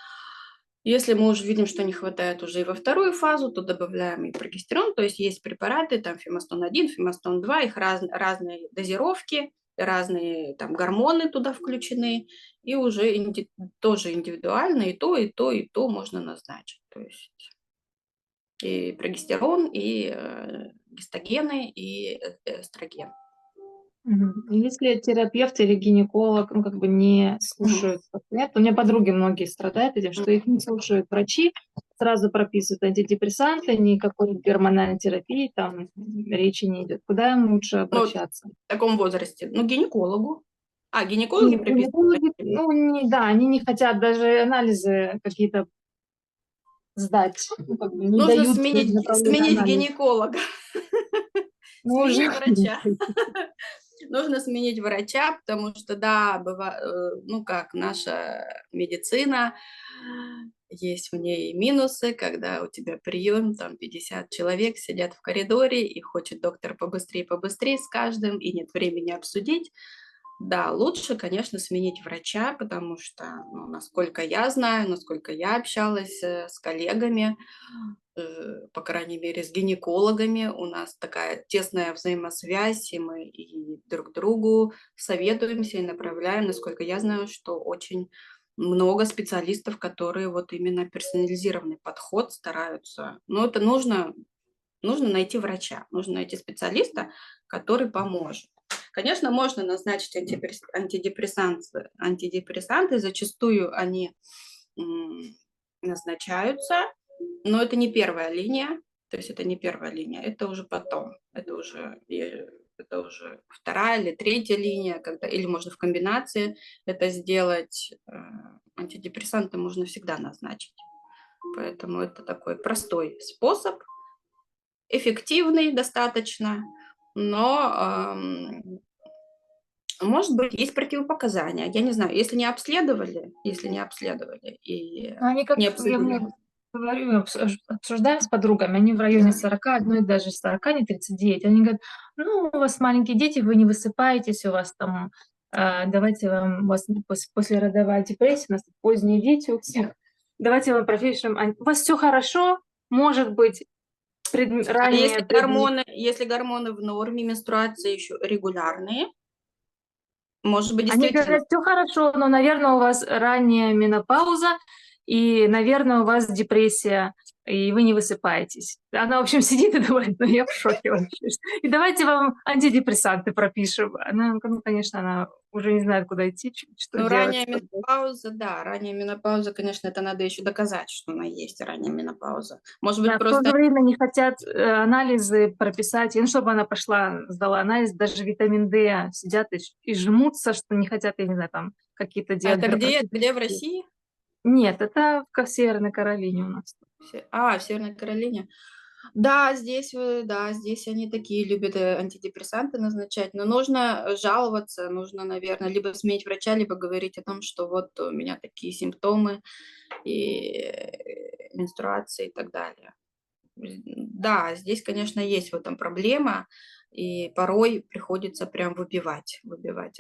Если мы уже видим, что не хватает уже и во вторую фазу, то добавляем и прогестерон, то есть препараты, там фимостон-1, фимостон-2, их разные дозировки, разные там гормоны туда включены, и уже тоже индивидуально и то, и то, и то можно назначить. То есть и прогестерон, и гистогены, и эстроген. Если терапевт или гинеколог, ну, как бы не слушают пациента, у меня подруги многие страдают этим, что их не слушают врачи, сразу прописывают антидепрессанты, никакой гормональной терапии, там речи не идет. Куда им лучше обращаться? В таком возрасте? Ну, гинекологу. Гинекологи Нет, прописывают. гинекологи, они не хотят даже анализы какие-то сдать, ну, как бы не Нужно дают сменить анализ. гинеколога. Ну, уже Сменить врача. Нужно сменить врача, потому что, да, ну как, наша медицина, есть в ней минусы, когда у тебя прием, там 50 человек сидят в коридоре, и хочет доктор побыстрее с каждым, и нет времени обсудить. Да, лучше, конечно, сменить врача, потому что, ну, насколько я знаю, насколько я общалась с коллегами, по крайней мере, с гинекологами, у нас такая тесная взаимосвязь, и мы и друг другу советуемся и направляем. Насколько я знаю, что очень много специалистов, которые вот именно персонализированный подход стараются. Но это нужно найти врача, нужно найти специалиста, который поможет. Конечно, можно назначить антидепрессанты, зачастую они назначаются, но это не первая линия, то есть это не первая линия, это уже потом, это уже вторая или третья линия, или можно в комбинации это сделать. Антидепрессанты можно всегда назначить, поэтому это такой простой способ, эффективный достаточно, но может быть, есть противопоказания. Я не знаю, если не обследовали и Они как, не я обсудили. говорю, обсуждаем с подругами, они в районе 40, одной даже 40, не 39. Они говорят, ну, у вас маленькие дети, вы не высыпаетесь, у вас там, давайте у вас послеродовая депрессия, у нас поздние дети у всех, давайте вам пропишем, у вас все хорошо, может быть, ранее... Если гормоны в норме, менструации еще регулярные, может быть, Они действительно. говорят, все хорошо, но, наверное, у вас ранняя менопауза, и, наверное, у вас депрессия, и вы не высыпаетесь. Она, в общем, сидит и думает, ну, я в шоке вообще. И давайте вам антидепрессанты пропишем. Она, ну, конечно, она уже не знают, куда идти, что Ну, делать. ранняя менопауза, да, ранняя менопауза, конечно, это надо еще доказать, что она есть, ранняя менопауза. Может Да, быть, в то просто же время не хотят анализы прописать, и, ну, чтобы она пошла, сдала анализ, даже витамин D сидят и жмутся, что не хотят, я не знаю, там какие-то А это делать где в России? Нет, это в Северной Каролине у нас. В Северной Каролине. Да, здесь они такие любят антидепрессанты назначать, но нужно жаловаться, нужно, наверное, либо сменить врача, либо говорить о том, что вот у меня такие симптомы и менструации и так далее. Да, здесь, конечно, есть в этом проблема, и порой приходится прям выбивать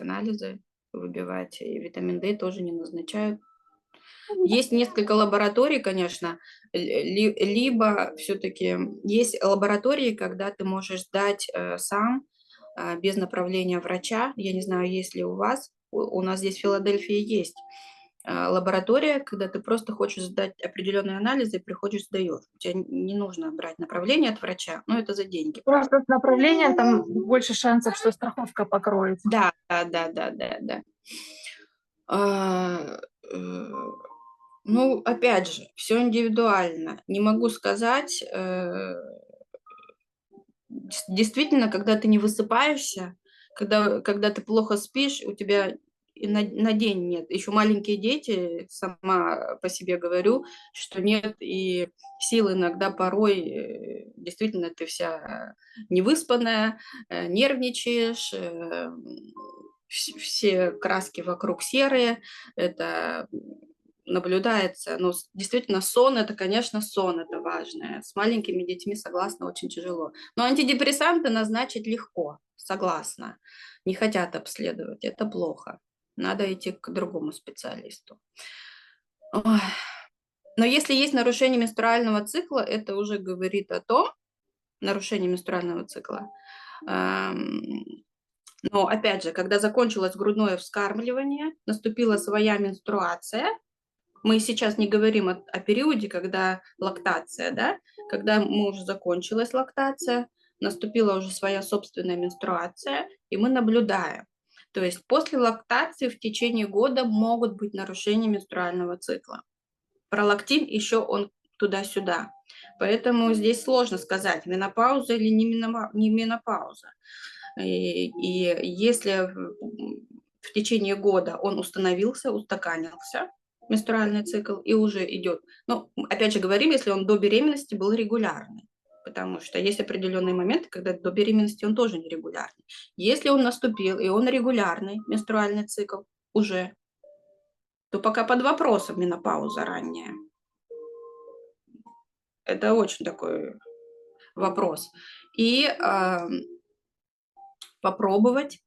анализы, выбивать, и витамин D тоже не назначают. Есть несколько лабораторий, конечно, либо все-таки есть лаборатории, когда ты можешь сдать сам без направления врача. Я не знаю, есть ли у вас. У нас здесь в Филадельфии есть лаборатория, когда ты просто хочешь сдать определенные анализы и приходишь, сдаешь. У тебя не нужно брать направление от врача, но это за деньги, правда. Просто с направлением там больше шансов, что страховка покроет. Да. А, Ну, опять же, все индивидуально. Не могу сказать. Действительно, когда ты не высыпаешься, когда ты плохо спишь, у тебя и на день нет. Еще маленькие дети, сама по себе говорю, что нет и сил иногда порой, действительно, ты вся невыспанная, нервничаешь, все краски вокруг серые, это наблюдается. Но действительно, сон – это, конечно, сон, это важное. С маленькими детьми, согласна, очень тяжело. Но антидепрессанты назначить легко, согласна. Не хотят обследовать, это плохо. Надо идти к другому специалисту. Ой. Но если есть нарушение менструального цикла, это уже говорит о том, нарушение менструального цикла. Но опять же, когда закончилось грудное вскармливание, наступила своя менструация, мы сейчас не говорим о периоде, когда лактация, да, когда мы уже закончилась лактация, наступила уже своя собственная менструация, и мы наблюдаем. То есть после лактации в течение года могут быть нарушения менструального цикла. Пролактин еще он туда-сюда. Поэтому здесь сложно сказать, менопауза или не менопауза. И если в течение года он установился, устаканился, менструальный цикл, и уже идет. Ну, опять же говорим, если он до беременности был регулярный, потому что есть определенные моменты, когда до беременности он тоже нерегулярный. Если он наступил, и он регулярный, менструальный цикл уже, то пока под вопросом менопауза ранняя. Это очень такой вопрос. И попробовать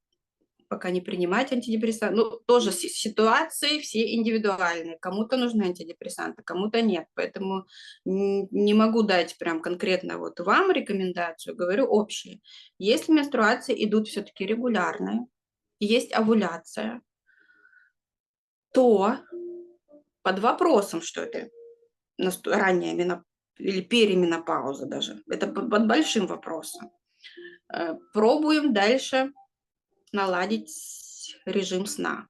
пока не принимать антидепрессанты. Ну, тоже ситуации все индивидуальные. Кому-то нужны антидепрессанты, кому-то нет. Поэтому не могу дать прям конкретно вот вам рекомендацию, говорю общие. Если менструации идут все-таки регулярные, есть овуляция, то под вопросом, что это ранняя менопауза или переменопауза даже. Это под большим вопросом. Пробуем дальше наладить режим сна.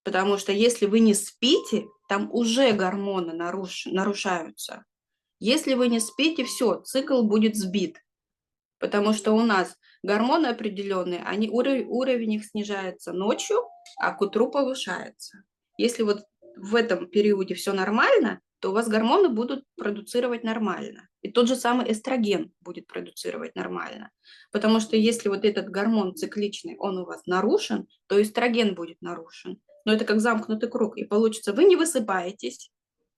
Потому что если вы не спите, там уже гормоны нарушаются. Если вы не спите, все, цикл будет сбит. Потому что у нас гормоны определенные, уровень их снижается ночью, а к утру повышается. Если вот в этом периоде все нормально, то у вас гормоны будут продуцировать нормально. И тот же самый эстроген будет продуцировать нормально. Потому что если вот этот гормон цикличный, он у вас нарушен, то эстроген будет нарушен. Но это как замкнутый круг. И получится, вы не высыпаетесь,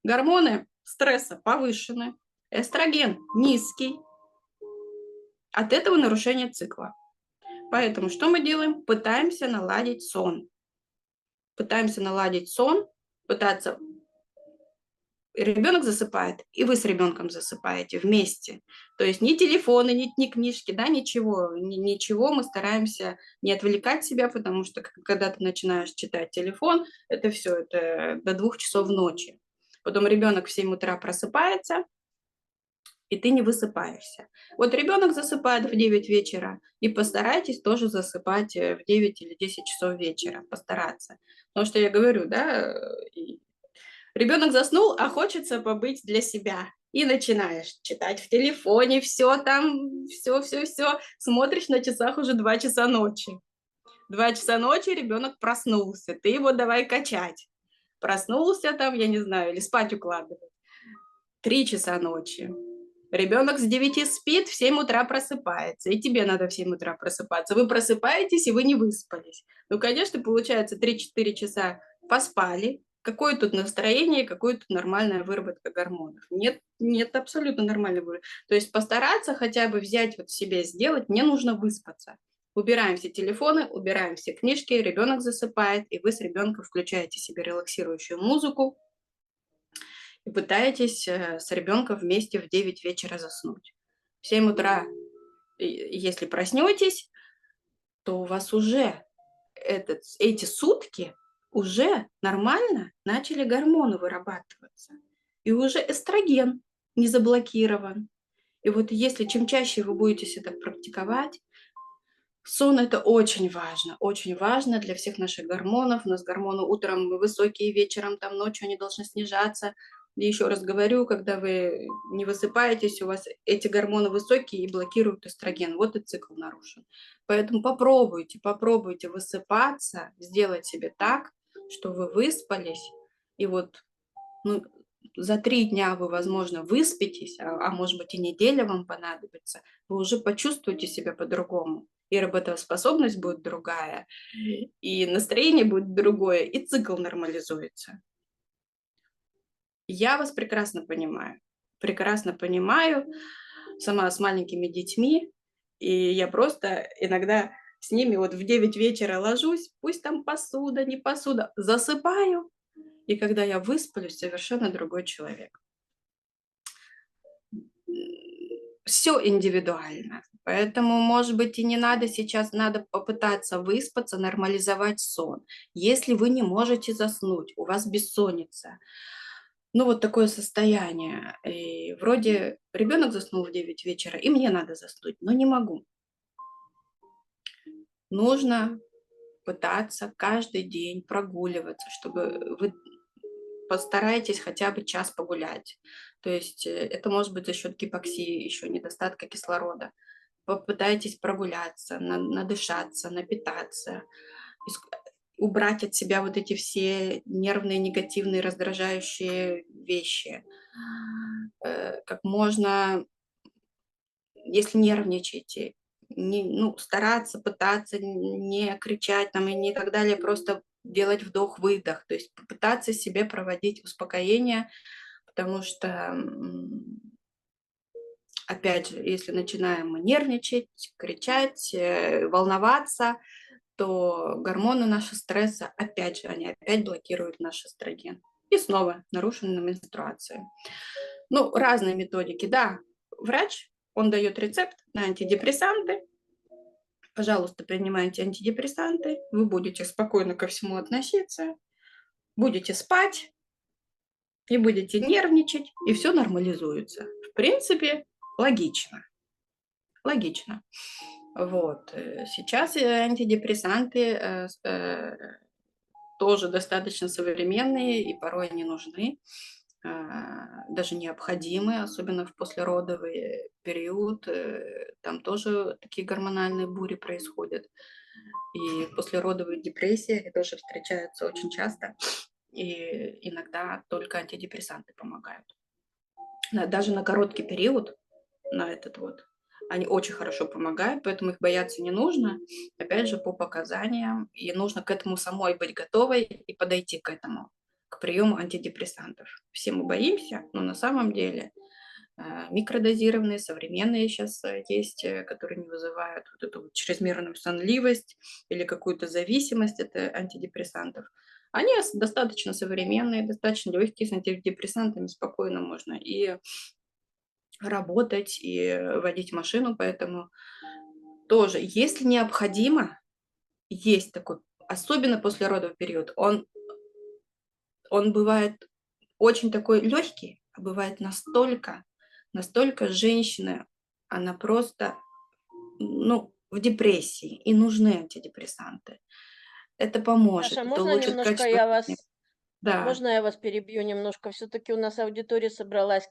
гормоны стресса повышены, эстроген низкий. От этого нарушение цикла. Поэтому что мы делаем? Пытаемся наладить сон. Пытаться ребенок засыпает, и вы с ребенком засыпаете вместе. То есть ни телефоны, ни книжки, да, ничего мы стараемся не отвлекать себя, потому что когда ты начинаешь читать телефон, это все, это до 2 часов ночи. Потом ребенок в 7 утра просыпается, и ты не высыпаешься. Вот ребенок засыпает в 9 вечера, и постарайтесь тоже засыпать в 9 или 10 часов вечера, постараться. Потому что я говорю, да, ребенок заснул, а хочется побыть для себя. И начинаешь читать в телефоне, все там, все, смотришь на часах уже 2 часа ночи. 2 часа ночи ребенок проснулся, ты его давай качать. Проснулся там, я не знаю, или спать укладывать. 3 часа ночи. Ребенок с 9 спит, в 7 утра просыпается, и тебе надо в 7 утра просыпаться. Вы просыпаетесь, и вы не выспались. Ну, конечно, получается, 3-4 часа поспали. Какое тут настроение, какое тут нормальная выработка гормонов? Нет абсолютно нормальной выработки. То есть постараться хотя бы взять вот себе, сделать, мне нужно выспаться. Убираем все телефоны, убираем все книжки, ребенок засыпает, и вы с ребенком включаете себе релаксирующую музыку, и пытаетесь с ребенком вместе в 9 вечера заснуть. В 7 утра, если проснетесь, то у вас уже эти сутки уже нормально начали гормоны вырабатываться. И уже эстроген не заблокирован. И вот если чем чаще вы будете это практиковать, сон – это очень важно для всех наших гормонов. У нас гормоны утром высокие, вечером, там ночью они должны снижаться. И еще раз говорю, когда вы не высыпаетесь, у вас эти гормоны высокие и блокируют эстроген. Вот и цикл нарушен. Поэтому попробуйте высыпаться, сделать себе так, что вы выспались. И вот за 3 дня вы, возможно, выспитесь, а может быть и неделя вам понадобится, вы уже почувствуете себя по-другому. И работоспособность будет другая, и настроение будет другое, и цикл нормализуется. Я вас прекрасно понимаю, сама с маленькими детьми, и я просто иногда с ними вот в 9 вечера ложусь, пусть там посуда, не посуда, засыпаю, и когда я высплюсь, совершенно другой человек. Все индивидуально. Поэтому, может быть, и не надо сейчас, надо попытаться выспаться, нормализовать сон. Если вы не можете заснуть, у вас бессонница, ну вот такое состояние, и вроде ребенок заснул в 9 вечера, и мне надо заснуть, но не могу. Нужно пытаться каждый день прогуливаться, чтобы вы постарайтесь хотя бы час погулять. То есть это может быть за счет гипоксии, еще недостатка кислорода. Попытайтесь прогуляться, надышаться, напитаться, убрать от себя вот эти все нервные, негативные, раздражающие вещи. Как можно, если нервничаете, стараться, пытаться не кричать там и не так далее, просто делать вдох-выдох, то есть попытаться себе проводить успокоение, потому что, опять же, если начинаем мы нервничать, кричать, волноваться, то гормоны нашего стресса, опять же, они опять блокируют наш эстроген. И снова нарушена менструация. Разные методики. Да, врач, он дает рецепт на антидепрессанты. Пожалуйста, принимайте антидепрессанты. Вы будете спокойно ко всему относиться, будете спать и будете нервничать, и все нормализуется. В принципе, логично. Логично. Вот. Сейчас антидепрессанты тоже достаточно современные, и порой они нужны, даже необходимы, особенно в послеродовый период. Там тоже такие гормональные бури происходят. И послеродовые депрессии, они тоже встречаются очень часто. И иногда только антидепрессанты помогают. Даже на короткий период, на этот вот, они очень хорошо помогают, поэтому их бояться не нужно, опять же, по показаниям. И нужно к этому самой быть готовой и подойти к этому, к приему антидепрессантов. Все мы боимся, но на самом деле микродозированные, современные сейчас есть, которые не вызывают вот эту вот чрезмерную сонливость или какую-то зависимость от антидепрессантов. Они достаточно современные, достаточно легкие, с антидепрессантами спокойно можно и работать, и водить машину, поэтому тоже, если необходимо, есть такой, особенно послеродовый период, он бывает очень такой легкий, а бывает настолько настолько женщина, она просто, ну, в депрессии, и нужны антидепрессанты. Это поможет, Саша, это можно улучшит немножко качество я жизни. вас Да, Можно я вас перебью немножко? Все-таки у нас аудитория собралась.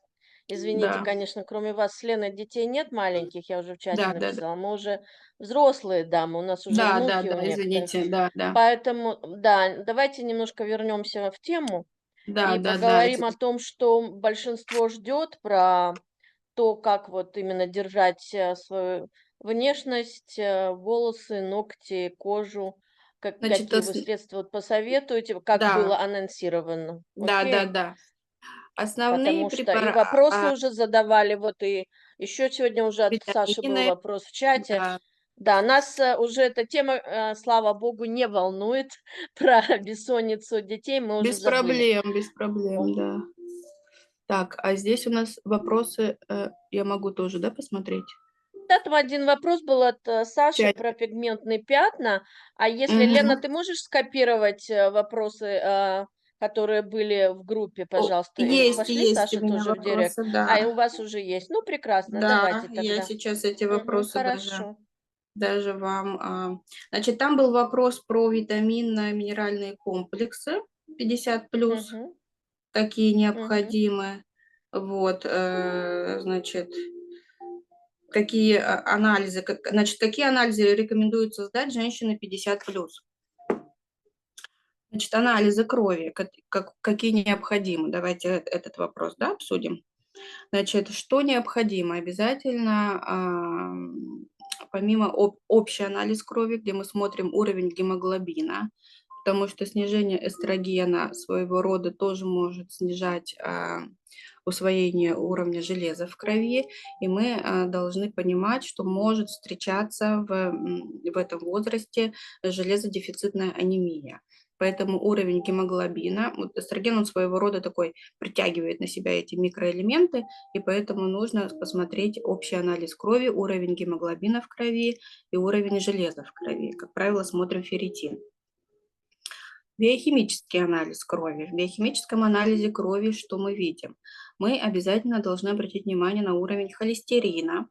Извините, да, конечно, кроме вас с Леной детей нет маленьких, я уже в чате да, да, да, написала. Мы уже взрослые дамы, у нас уже да, да, внуки у да, некоторых. извините, да, да, Поэтому, да, давайте немножко вернемся в тему да, и да, да, поговорим о том, что большинство ждет про то, как вот именно держать свою внешность, волосы, ногти, кожу, значит, какие вы средства вот посоветуете, как да, было анонсировано. да, да, Окей? да. Основные Потому что и препараты, вопросы уже задавали, вот и еще сегодня уже от Саши был витамины, вопрос в чате. да, Да, нас уже эта тема, слава богу, не волнует про бессонницу детей, мы уже забыли. без проблем, да. Так, а здесь у нас вопросы, я могу тоже, да, посмотреть? Да, там один вопрос был от Саши Чат. про пигментные пятна. А если, Лена, Мгм. ты можешь скопировать вопросы, которые были в группе, пожалуйста? И пошли Есть у Саше меня тоже в директ. вопросы, А, и да. у вас уже есть. Ну, прекрасно, Да, давайте я тогда. сейчас эти Мгм, вопросы хорошо. даже вам. Значит, там был вопрос про витаминно-минеральные комплексы 50+, Мгм, какие мгм. необходимы. Вот, значит, какие анализы, значит, какие анализы рекомендуется сдать женщине 50+. Значит, анализы крови, какие необходимы. Давайте этот вопрос, да, обсудим. Значит, что необходимо? Обязательно, помимо общий анализ крови, где мы смотрим уровень гемоглобина, потому что снижение эстрогена своего рода тоже может снижать усвоение уровня железа в крови, и мы должны понимать, что может встречаться в этом возрасте железодефицитная анемия. Поэтому уровень гемоглобина, вот эстроген, он своего рода такой притягивает на себя эти микроэлементы, и поэтому нужно посмотреть общий анализ крови, уровень гемоглобина в крови и уровень железа в крови. Как правило, смотрим ферритин. Биохимический анализ крови. В биохимическом анализе крови что мы видим? Мы обязательно должны обратить внимание на уровень холестерина.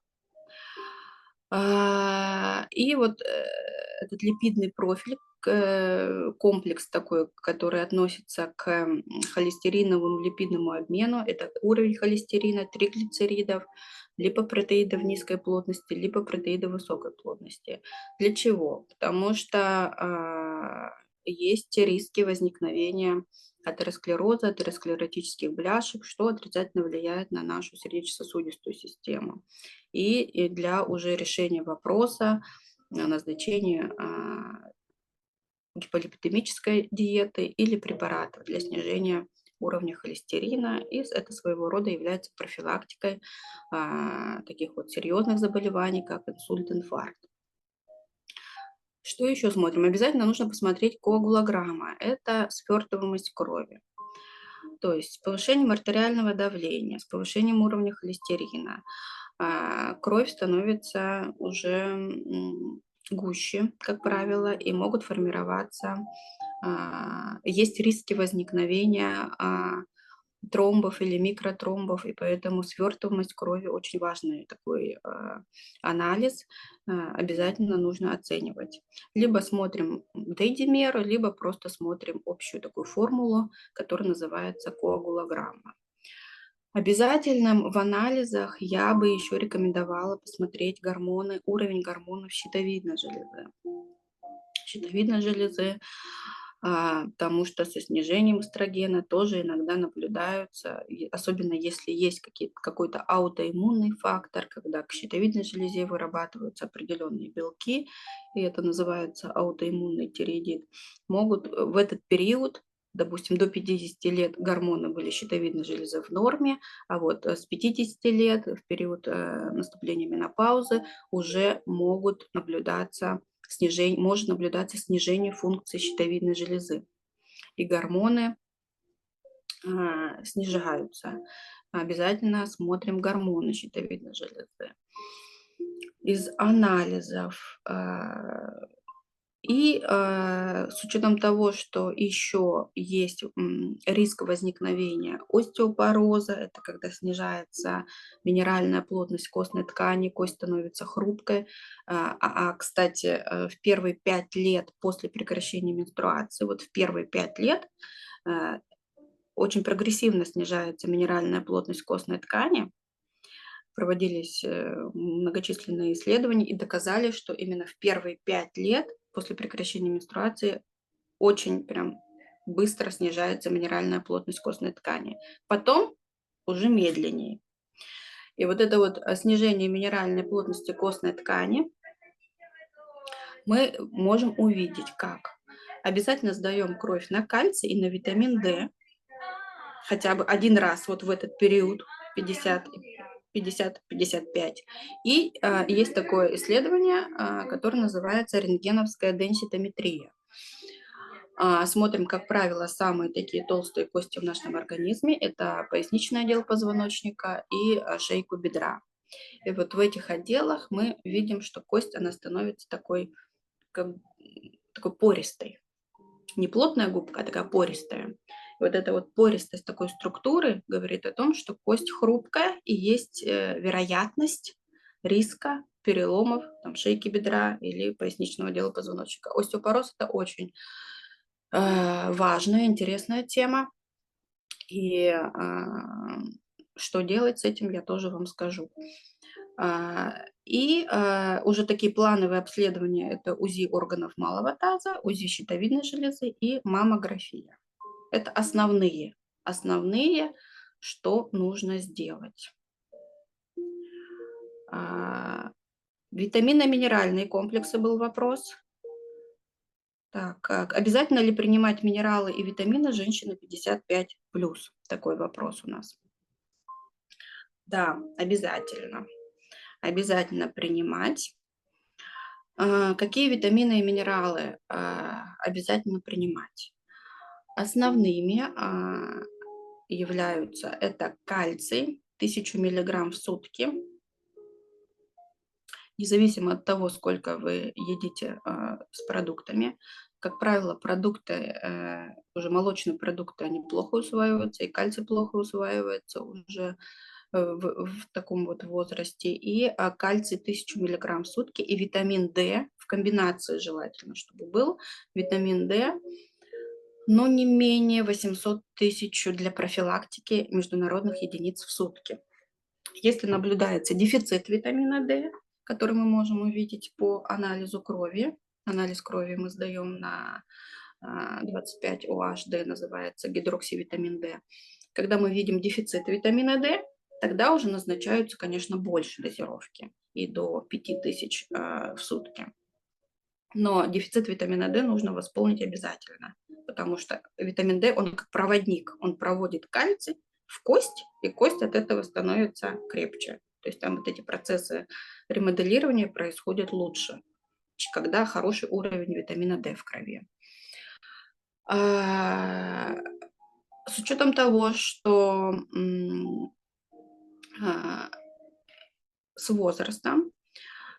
И вот этот липидный профиль, комплекс такой, который относится к холестериновому липидному обмену, это уровень холестерина, триглицеридов, липопротеидов низкой плотности, липопротеидов высокой плотности. Для чего? Потому что есть риски возникновения атеросклероза, атеросклеротических бляшек, что отрицательно влияет на нашу сердечно-сосудистую систему. И для уже решения вопроса назначения гиполипидемической диеты или препаратов для снижения уровня холестерина. И это своего рода является профилактикой таких вот серьезных заболеваний, как инсульт, инфаркт. Что еще смотрим? Обязательно нужно посмотреть коагулограмма. Это свертываемость крови. То есть с повышением артериального давления, с повышением уровня холестерина кровь становится уже гуще, как правило, и могут формироваться, есть риски возникновения тромбов или микротромбов, и поэтому свертываемость крови очень важный такой анализ, обязательно нужно оценивать. Либо смотрим дейдимер, либо просто смотрим общую такую формулу, которая называется коагулограмма. Обязательно в анализах я бы еще рекомендовала посмотреть гормоны, уровень гормонов щитовидной железы. Щитовидной железы, потому что со снижением эстрогена тоже иногда наблюдаются, особенно если есть какой-то аутоиммунный фактор, когда к щитовидной железе вырабатываются определенные белки, и это называется аутоиммунный тиреоидит, могут в этот период, допустим, до 50 лет гормоны были щитовидной железы в норме, а вот с 50 лет, в период наступления менопаузы, уже может наблюдаться снижение функции щитовидной железы, и гормоны снижаются. Обязательно смотрим гормоны щитовидной железы. Из анализов И с учетом того, что еще есть риск возникновения остеопороза, это когда снижается минеральная плотность костной ткани, кость становится хрупкой. Кстати, в первые 5 лет после прекращения менструации, вот в первые 5 лет очень прогрессивно снижается минеральная плотность костной ткани. Проводились многочисленные исследования и доказали, что именно в первые 5 лет после прекращения менструации очень прям быстро снижается минеральная плотность костной ткани. Потом уже медленнее. И вот это вот снижение минеральной плотности костной ткани мы можем увидеть как. Обязательно сдаем кровь на кальций и на витамин D хотя бы один раз вот в этот период 50-55. И есть такое исследование, которое называется рентгеновская денситометрия. Смотрим, как правило, самые такие толстые кости в нашем организме. Это поясничный отдел позвоночника и шейку бедра. И вот в этих отделах мы видим, что кость, она становится такой пористой. Не плотная губка, а такая пористая. Вот эта вот пористость такой структуры говорит о том, что кость хрупкая и есть вероятность риска переломов шейки бедра или поясничного отдела позвоночника. Остеопороз – это очень важная, интересная тема. И что делать с этим, я тоже вам скажу. И уже такие плановые обследования – это УЗИ органов малого таза, УЗИ щитовидной железы и маммография. Это основные, что нужно сделать. Витаминно-минеральные комплексы был вопрос. Так, обязательно ли принимать минералы и витамины женщины 55+? Такой вопрос у нас. Да, обязательно. Обязательно принимать. Какие витамины и минералы обязательно принимать? Основными являются это кальций 1000 мг в сутки. Независимо от того, сколько вы едите с продуктами. Как правило, продукты, уже молочные продукты, они плохо усваиваются, и кальций плохо усваивается уже в таком вот возрасте. И кальций 1000 мг в сутки, и витамин D в комбинации желательно, чтобы был. Витамин D, но не менее 800 тысяч для профилактики международных единиц в сутки. Если наблюдается дефицит витамина D, который мы можем увидеть по анализу крови. Анализ крови мы сдаем на 25-OH-D, называется гидроксивитамин D. Когда мы видим дефицит витамина D, тогда уже назначаются, конечно, больше дозировки, и до 5000 в сутки. Но дефицит витамина D нужно восполнить обязательно, потому что витамин D, он как проводник, он проводит кальций в кость, и кость от этого становится крепче. То есть там вот эти процессы ремоделирования происходят лучше, когда хороший уровень витамина D в крови. С учетом того, что с возрастом,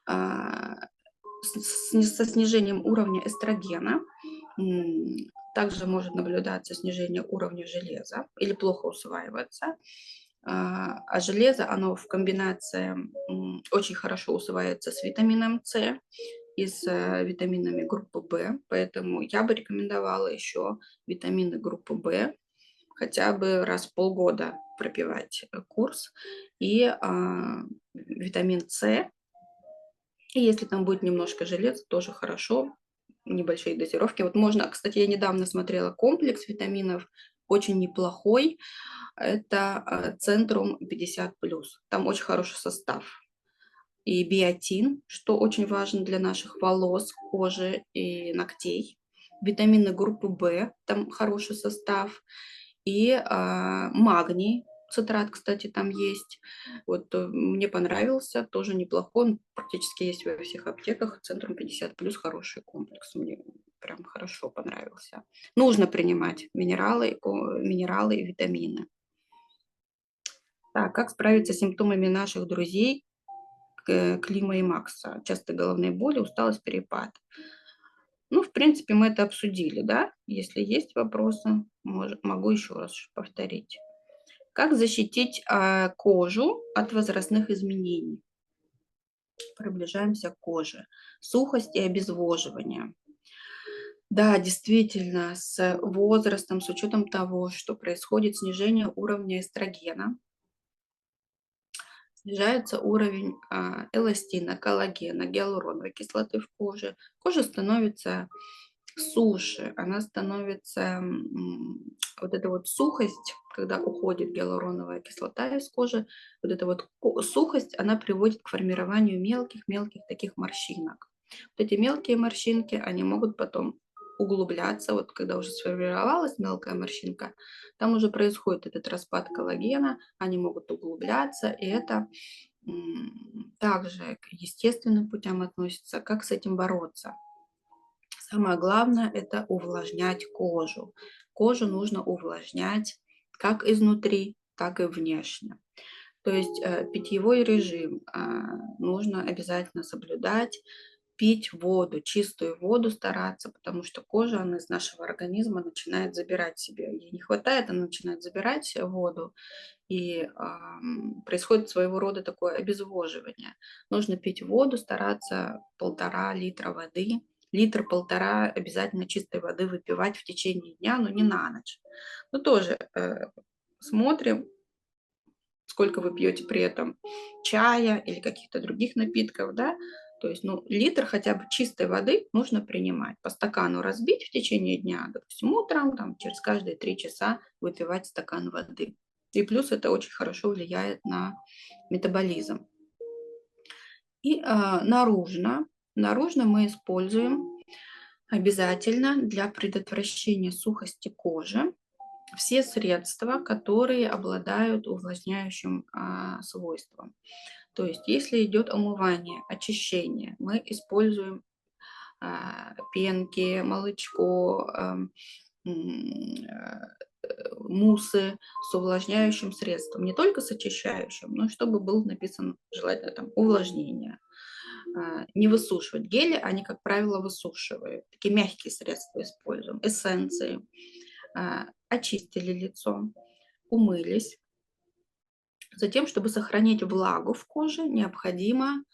со снижением уровня эстрогена, также может наблюдаться снижение уровня железа или плохо усваиваться. А железо, оно в комбинации очень хорошо усваивается с витамином С и с витаминами группы В, поэтому я бы рекомендовала еще витамины группы В хотя бы раз в полгода пропивать курс, и витамин С. И если там будет немножко железа, тоже хорошо, небольшие дозировки. Вот можно, кстати, я недавно смотрела комплекс витаминов, очень неплохой. Это Центрум 50+. Там очень хороший состав. И биотин, что очень важно для наших волос, кожи и ногтей. Витамины группы В, там хороший состав. И магний, цитрат, кстати, там есть. Вот мне понравился, тоже неплохой. Он практически есть во всех аптеках. Центрум 50+, хороший комплекс. Мне прям хорошо понравился. Нужно принимать минералы и витамины. Так, как справиться с симптомами наших друзей Клима и Макса? Часто головные боли, усталость, перепад. Ну, в принципе, мы это обсудили, да? Если есть вопросы, могу еще раз повторить. Как защитить кожу от возрастных изменений? Приближаемся к коже. Сухость и обезвоживание. Да, действительно, с возрастом, с учетом того, что происходит снижение уровня эстрогена, снижается уровень эластина, коллагена, гиалуроновой кислоты в коже. Кожа становится суше, она становится, вот эта вот сухость, когда уходит гиалуроновая кислота из кожи, вот эта вот сухость, она приводит к формированию мелких-мелких таких морщинок. Вот эти мелкие морщинки, они могут потом углубляться, вот когда уже сформировалась мелкая морщинка, там уже происходит этот распад коллагена, они могут углубляться, и это также к естественным путям относится. Как с этим бороться? Самое главное – это увлажнять кожу. Кожу нужно увлажнять как изнутри, так и внешне. То есть питьевой режим нужно обязательно соблюдать, пить воду, чистую воду стараться, потому что кожа, она из нашего организма начинает забирать себе. Ей не хватает, она начинает забирать воду, и происходит своего рода такое обезвоживание. Нужно пить воду, стараться 1,5 литра воды, 1-1,5 литра обязательно чистой воды выпивать в течение дня, но не на ночь. Но тоже смотрим, сколько вы пьете при этом чая или каких-то других напитков, да, то есть, литр хотя бы чистой воды нужно принимать. По стакану разбить в течение дня, допустим, утром, там, через каждые 3 часа выпивать стакан воды. И плюс это очень хорошо влияет на метаболизм. И наружно мы используем обязательно для предотвращения сухости кожи все средства, которые обладают увлажняющим свойством. То есть, если идет омывание, очищение, мы используем пенки, молочко, муссы с увлажняющим средством, не только с очищающим, но чтобы был написан желательно там увлажнение. Не высушивать гели, они, как правило, высушивают. Такие мягкие средства используем, эссенции. Очистили лицо, умылись. Затем, чтобы сохранить влагу в коже, необходимо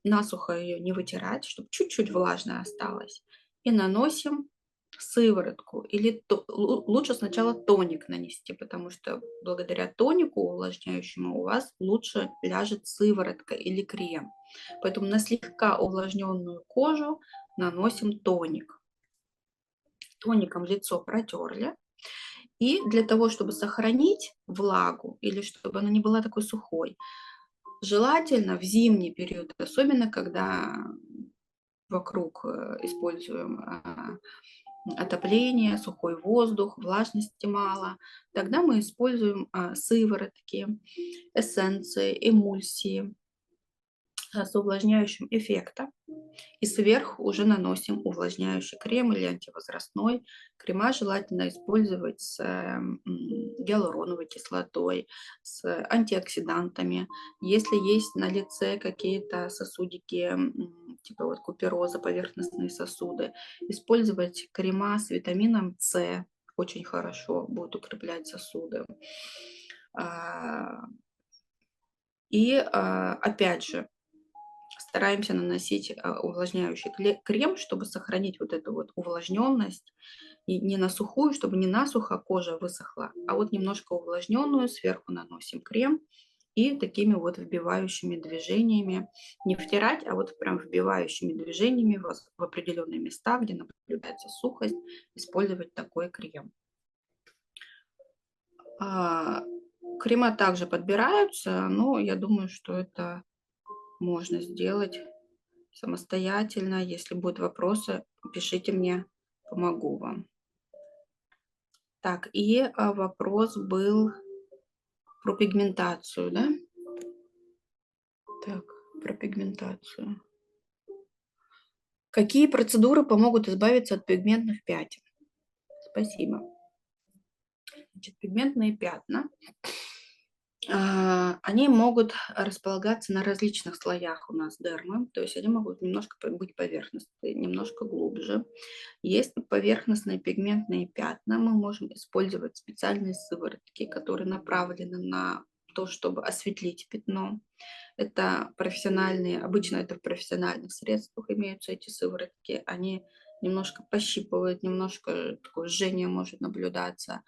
насухо ее не вытирать, чтобы чуть-чуть влажная осталась. И наносим сыворотку. Или лучше сначала тоник нанести, потому что благодаря тонику увлажняющему у вас лучше ляжет сыворотка или крем. Поэтому на слегка увлажненную кожу наносим тоник. Тоником лицо протерли. И для того, чтобы сохранить влагу или чтобы она не была такой сухой, желательно в зимний период, особенно когда вокруг используем отопление, сухой воздух, влажности мало, тогда мы используем сыворотки, эссенции, эмульсии с увлажняющим эффектом. И сверху уже наносим увлажняющий крем или антивозрастной. Крема желательно использовать с гиалуроновой кислотой, с антиоксидантами. Если есть на лице какие-то сосудики, типа вот купероза, поверхностные сосуды, использовать крема с витамином С очень хорошо будет укреплять сосуды. И опять же, стараемся наносить увлажняющий крем, чтобы сохранить вот эту вот увлажненность. И не на сухую, чтобы не насухо кожа высохла, а вот немножко увлажненную сверху наносим крем и такими вот вбивающими движениями, не втирать, а вот прям вбивающими движениями в определенные места, где наблюдается сухость, использовать такой крем. Крема также подбираются, но я думаю, что это можно сделать самостоятельно. Если будут вопросы, пишите мне, помогу вам. Так, и вопрос был про пигментацию, да? Так, про пигментацию. Какие процедуры помогут избавиться от пигментных пятен? Спасибо. Значит, пигментные пятна Они могут располагаться на различных слоях у нас дермы, то есть они могут немножко быть поверхностные, немножко глубже. Есть поверхностные пигментные пятна, мы можем использовать специальные сыворотки, которые направлены на то, чтобы осветлить пятно. Это профессиональные, обычно это в профессиональных средствах имеются эти сыворотки, они немножко пощипывают, немножко такое жжение может наблюдаться,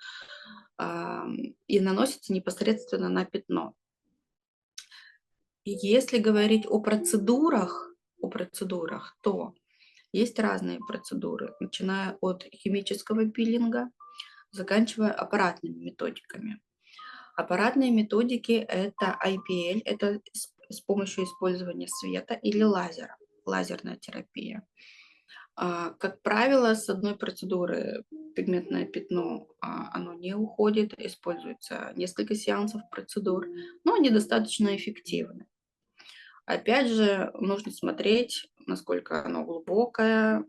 и наносится непосредственно на пятно. И если говорить о процедурах, то есть разные процедуры, начиная от химического пилинга, заканчивая аппаратными методиками. Аппаратные методики – это IPL, это с помощью использования света или лазера, лазерная терапия. Как правило, с одной процедуры пигментное пятно оно не уходит, используется несколько сеансов процедур, но они достаточно эффективны. Опять же, нужно смотреть, насколько оно глубокое.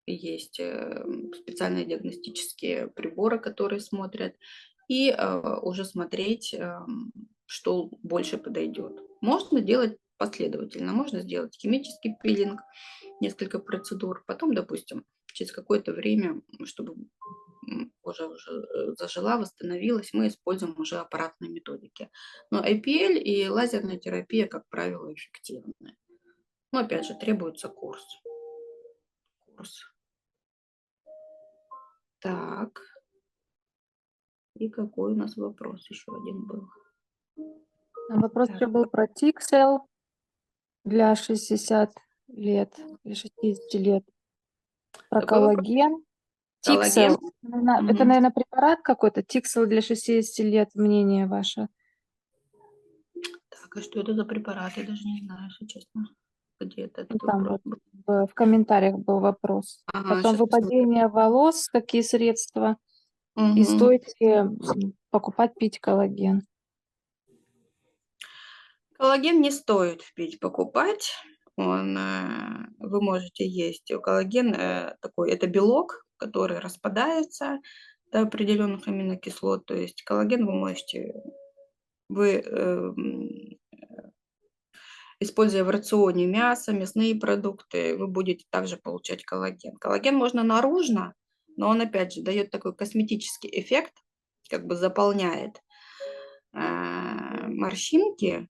Есть специальные диагностические приборы, которые смотрят, и уже смотреть, что больше подойдет. Можно делать последовательно, можно сделать химический пилинг, несколько процедур, потом, допустим, через какое-то время, чтобы кожа уже зажила, восстановилась, мы используем уже аппаратные методики. Но IPL и лазерная терапия, как правило, эффективны. Но опять же, требуется курс. Так. И какой у нас вопрос еще один был? Вопрос еще Так. был про Тиксел для 60 лет, для 60 лет. Про Какой вопрос? коллаген. Коллаген? Тиксел. Это, наверное, препарат какой-то. Тиксел для 60 лет. Мнение ваше. Так, а что это за препарат? Я даже не знаю, если честно. Где этот Там вопрос вот был? в комментариях был вопрос. Ага, Потом сейчас посмотрю. выпадение волос, какие средства. И Мгм. стоит ли покупать, пить коллаген. Коллаген не стоит пить, покупать. Вы можете есть. Коллаген такой, это белок, который распадается до определенных аминокислот. То есть коллаген вы можете, используя в рационе мясо, мясные продукты, вы будете также получать коллаген. Коллаген можно наружно, но он, опять же, дает такой косметический эффект, как бы заполняет морщинки,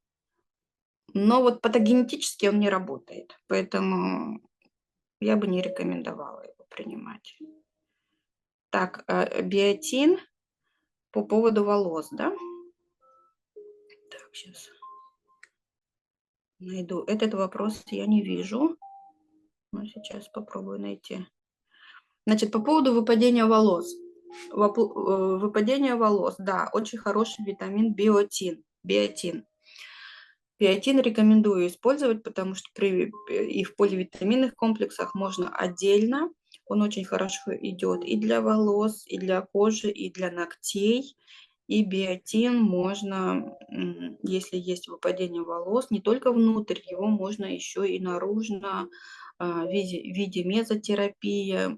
но вот патогенетически он не работает. Поэтому я бы не рекомендовала его принимать. Так, биотин по поводу волос, да? Так, сейчас найду. Этот вопрос я не вижу. Но сейчас попробую найти. Значит, по поводу выпадения волос. Выпадение волос, да, очень хороший витамин биотин. Биотин рекомендую использовать, потому что и в поливитаминных комплексах можно отдельно. Он очень хорошо идет и для волос, и для кожи, и для ногтей. И биотин можно, если есть выпадение волос, не только внутрь, его можно еще и наружно в виде мезотерапии,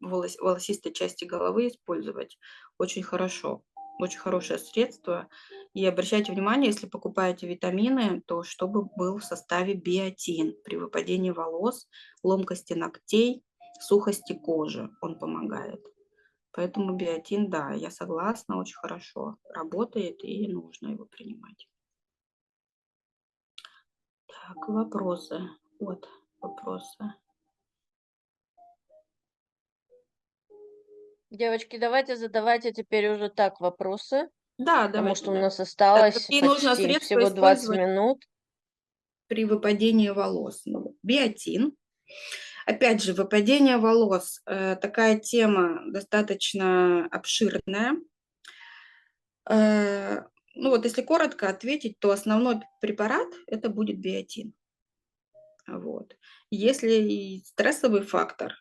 волосистой части головы использовать. Очень хорошо, очень хорошее средство. И обращайте внимание, если покупаете витамины, то чтобы был в составе биотин при выпадении волос, ломкости ногтей, сухости кожи. Он помогает. Поэтому биотин, да, я согласна, очень хорошо работает и нужно его принимать. Так, вопросы. Вот вопросы. Девочки, давайте задавайте теперь уже так вопросы, Да, потому давайте. что у Да. нас Так, осталось какие нужно почти средства всего 20 использовать минут. при выпадении волос? Ну, биотин. Опять же, выпадение волос такая тема достаточно обширная. Ну вот, если коротко ответить, то основной препарат это будет биотин. Вот. Если и стрессовый фактор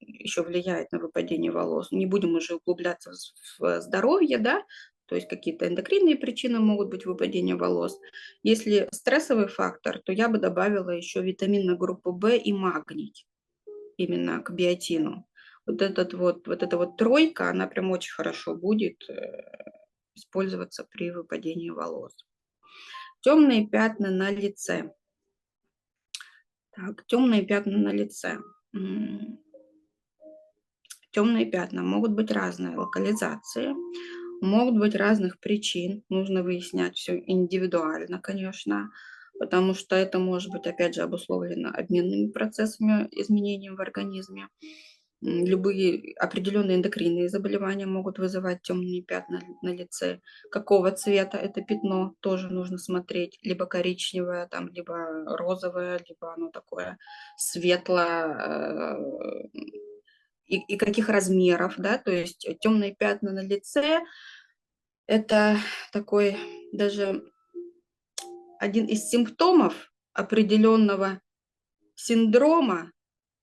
еще влияет на выпадение волос, не будем уже углубляться в здоровье, да, то есть какие-то эндокринные причины могут быть выпадения волос. Если стрессовый фактор, то я бы добавила еще витамины группы В и магний именно к биотину. Вот эта вот тройка, она прям очень хорошо будет использоваться при выпадении волос. Темные пятна на лице. Так, темные пятна на лице. Темные пятна могут быть разные локализации, могут быть разных причин. Нужно выяснять все индивидуально, конечно, потому что это может быть, опять же, обусловлено обменными процессами, изменением в организме. Любые определенные эндокринные заболевания могут вызывать темные пятна на лице. Какого цвета это пятно, тоже нужно смотреть. Либо коричневое, там, либо розовое, либо оно такое светлое. И каких размеров, да, то есть темные пятна на лице – это такой даже один из симптомов определенного синдрома,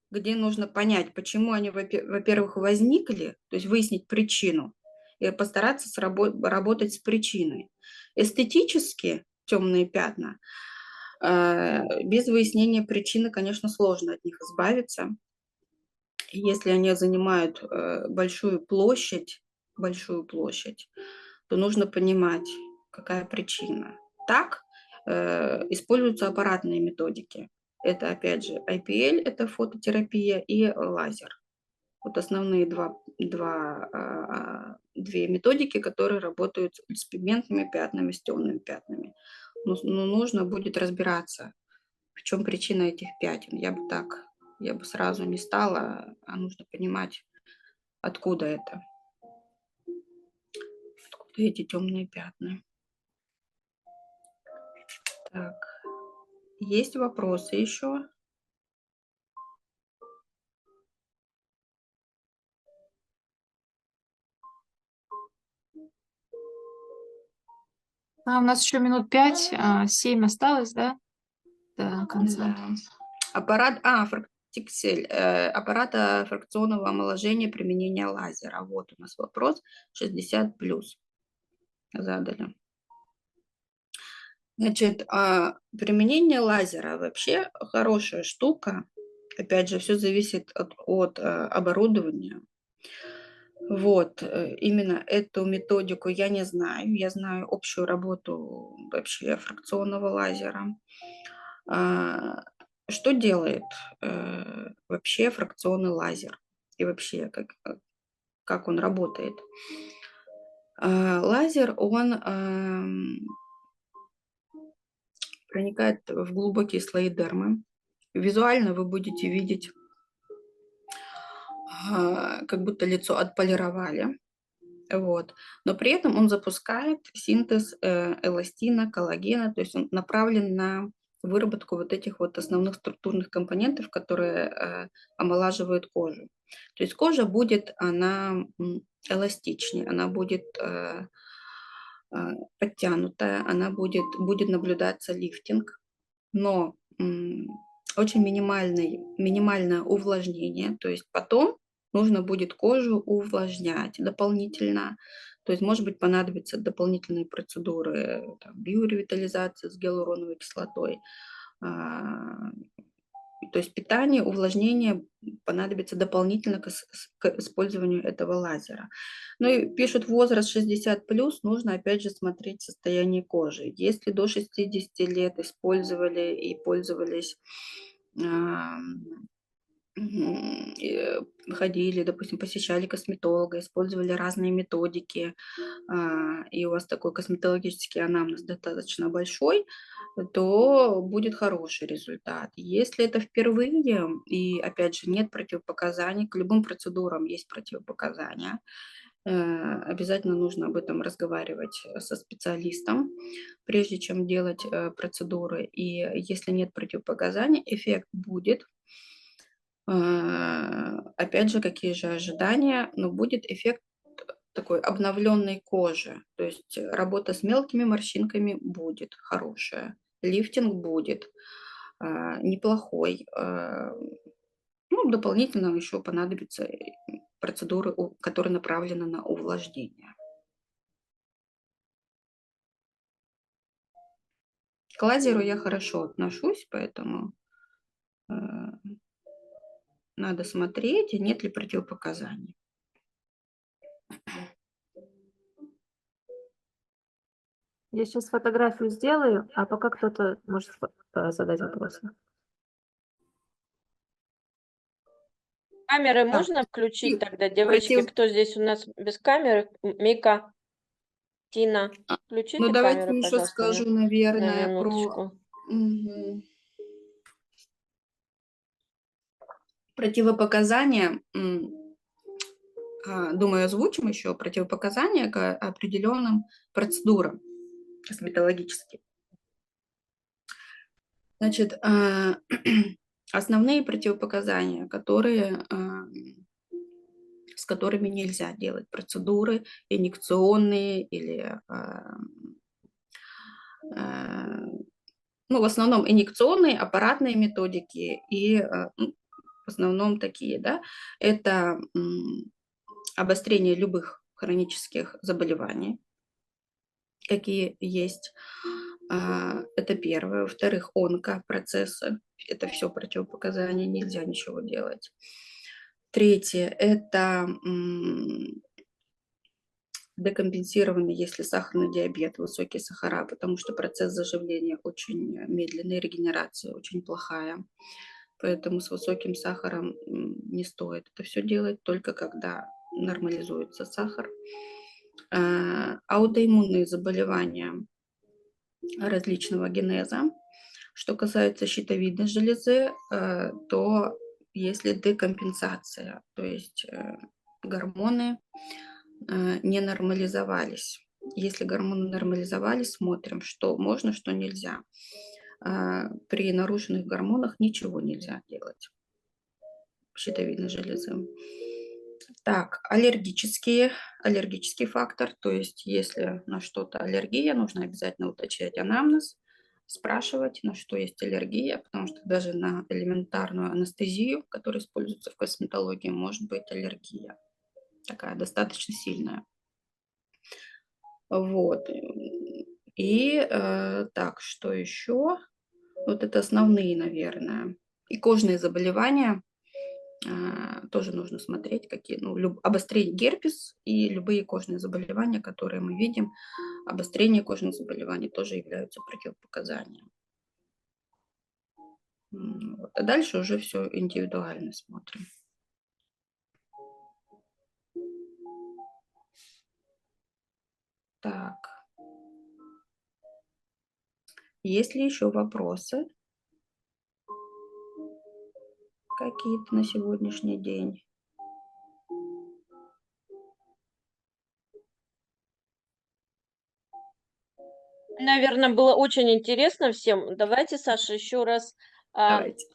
где нужно понять, почему они, во-первых, возникли, то есть выяснить причину и постараться работать с причиной. Эстетически темные пятна, без выяснения причины, конечно, сложно от них избавиться. Если они занимают большую площадь, то нужно понимать, какая причина. Так используются аппаратные методики. Это, опять же, IPL, это фототерапия, и лазер. Вот основные две методики, которые работают с пигментными пятнами, с темными пятнами. Но нужно будет разбираться, в чем причина этих пятен. Я бы сразу не стала, а нужно понимать, откуда это, откуда эти темные пятна. Так, есть вопросы еще? У нас еще минут 5, 7 осталось, да, до конца. Да. Аппарат, Фрактиксель, аппарата фракционного омоложения применения лазера. Вот у нас вопрос 60+. Задали. Значит, применение лазера вообще хорошая штука. Опять же, все зависит от оборудования. Вот, именно эту методику я не знаю. Я знаю общую работу вообще фракционного лазера. Что делает вообще фракционный лазер? И вообще, как он работает? Лазер, он проникает в глубокие слои дермы. Визуально вы будете видеть, как будто лицо отполировали. Вот. Но при этом он запускает синтез эластина, коллагена, то есть он направлен на выработку вот этих вот основных структурных компонентов, которые омолаживают кожу. То есть кожа будет, она эластичнее, она будет подтянутая, она будет наблюдаться лифтинг, но очень минимальное увлажнение, то есть потом нужно будет кожу увлажнять дополнительно, то есть, может быть, понадобятся дополнительные процедуры, биоревитализации с гиалуроновой кислотой, то есть питание, увлажнение понадобится дополнительно к использованию этого лазера. Ну и пишут, возраст 60+, нужно опять же смотреть состояние кожи. Если до 60 лет использовали и пользовались, ходили, допустим, посещали косметолога, использовали разные методики, и у вас такой косметологический анамнез достаточно большой, то будет хороший результат. Если это впервые, и опять же нет противопоказаний, к любым процедурам есть противопоказания, обязательно нужно об этом разговаривать со специалистом, прежде чем делать процедуры. И если нет противопоказаний, эффект будет. Опять же, какие же ожидания, но будет эффект такой обновленной кожи, то есть работа с мелкими морщинками будет хорошая, лифтинг будет неплохой. Ну, дополнительно еще понадобятся процедуры, которые направлены на увлажнение. К лазеру я хорошо отношусь, поэтому надо смотреть, нет ли противопоказаний. Я сейчас фотографию сделаю, а пока кто-то может задать вопросы. Камеры Так, можно включить и тогда, девочки? против... Кто здесь у нас без камеры? Мика, Тина, Ну, включите давайте камеры, еще пожалуйста, скажу, на наверное, про... минуточку. Мгм. Противопоказания. Думаю, озвучим еще противопоказания к определенным процедурам косметологическим. Значит, основные противопоказания, с которыми нельзя делать процедуры инъекционные или, ну, в основном инъекционные, аппаратные методики и в основном такие, да, это обострение любых хронических заболеваний, какие есть. Это первое. Во-вторых, онкопроцессы. Это все противопоказания, нельзя ничего делать. Третье – это декомпенсированный, если сахарный диабет, высокие сахара, потому что процесс заживления очень медленный, регенерация очень плохая. Поэтому с высоким сахаром не стоит это все делать, только когда нормализуется сахар. Аутоиммунные заболевания различного генеза. Что касается щитовидной железы, то если декомпенсация, то есть гормоны не нормализовались. Если гормоны нормализовались, смотрим, что можно, что нельзя. При нарушенных гормонах ничего нельзя делать. Щитовидной железы. Так, аллергический фактор, то есть если на что-то аллергия, нужно обязательно уточнять анамнез, спрашивать, на что есть аллергия, потому что даже на элементарную анестезию, которая используется в косметологии, может быть аллергия, такая достаточно сильная. Вот. И так, что еще? Вот это основные, наверное. И кожные заболевания тоже нужно смотреть, какие, обострение герпес и любые кожные заболевания, которые мы видим, обострение кожных заболеваний тоже являются противопоказанием. Вот. А дальше уже все индивидуально смотрим. Так. Есть ли еще вопросы какие-то на сегодняшний день? Наверное, было очень интересно всем. Давайте, Саша, еще раз Давайте.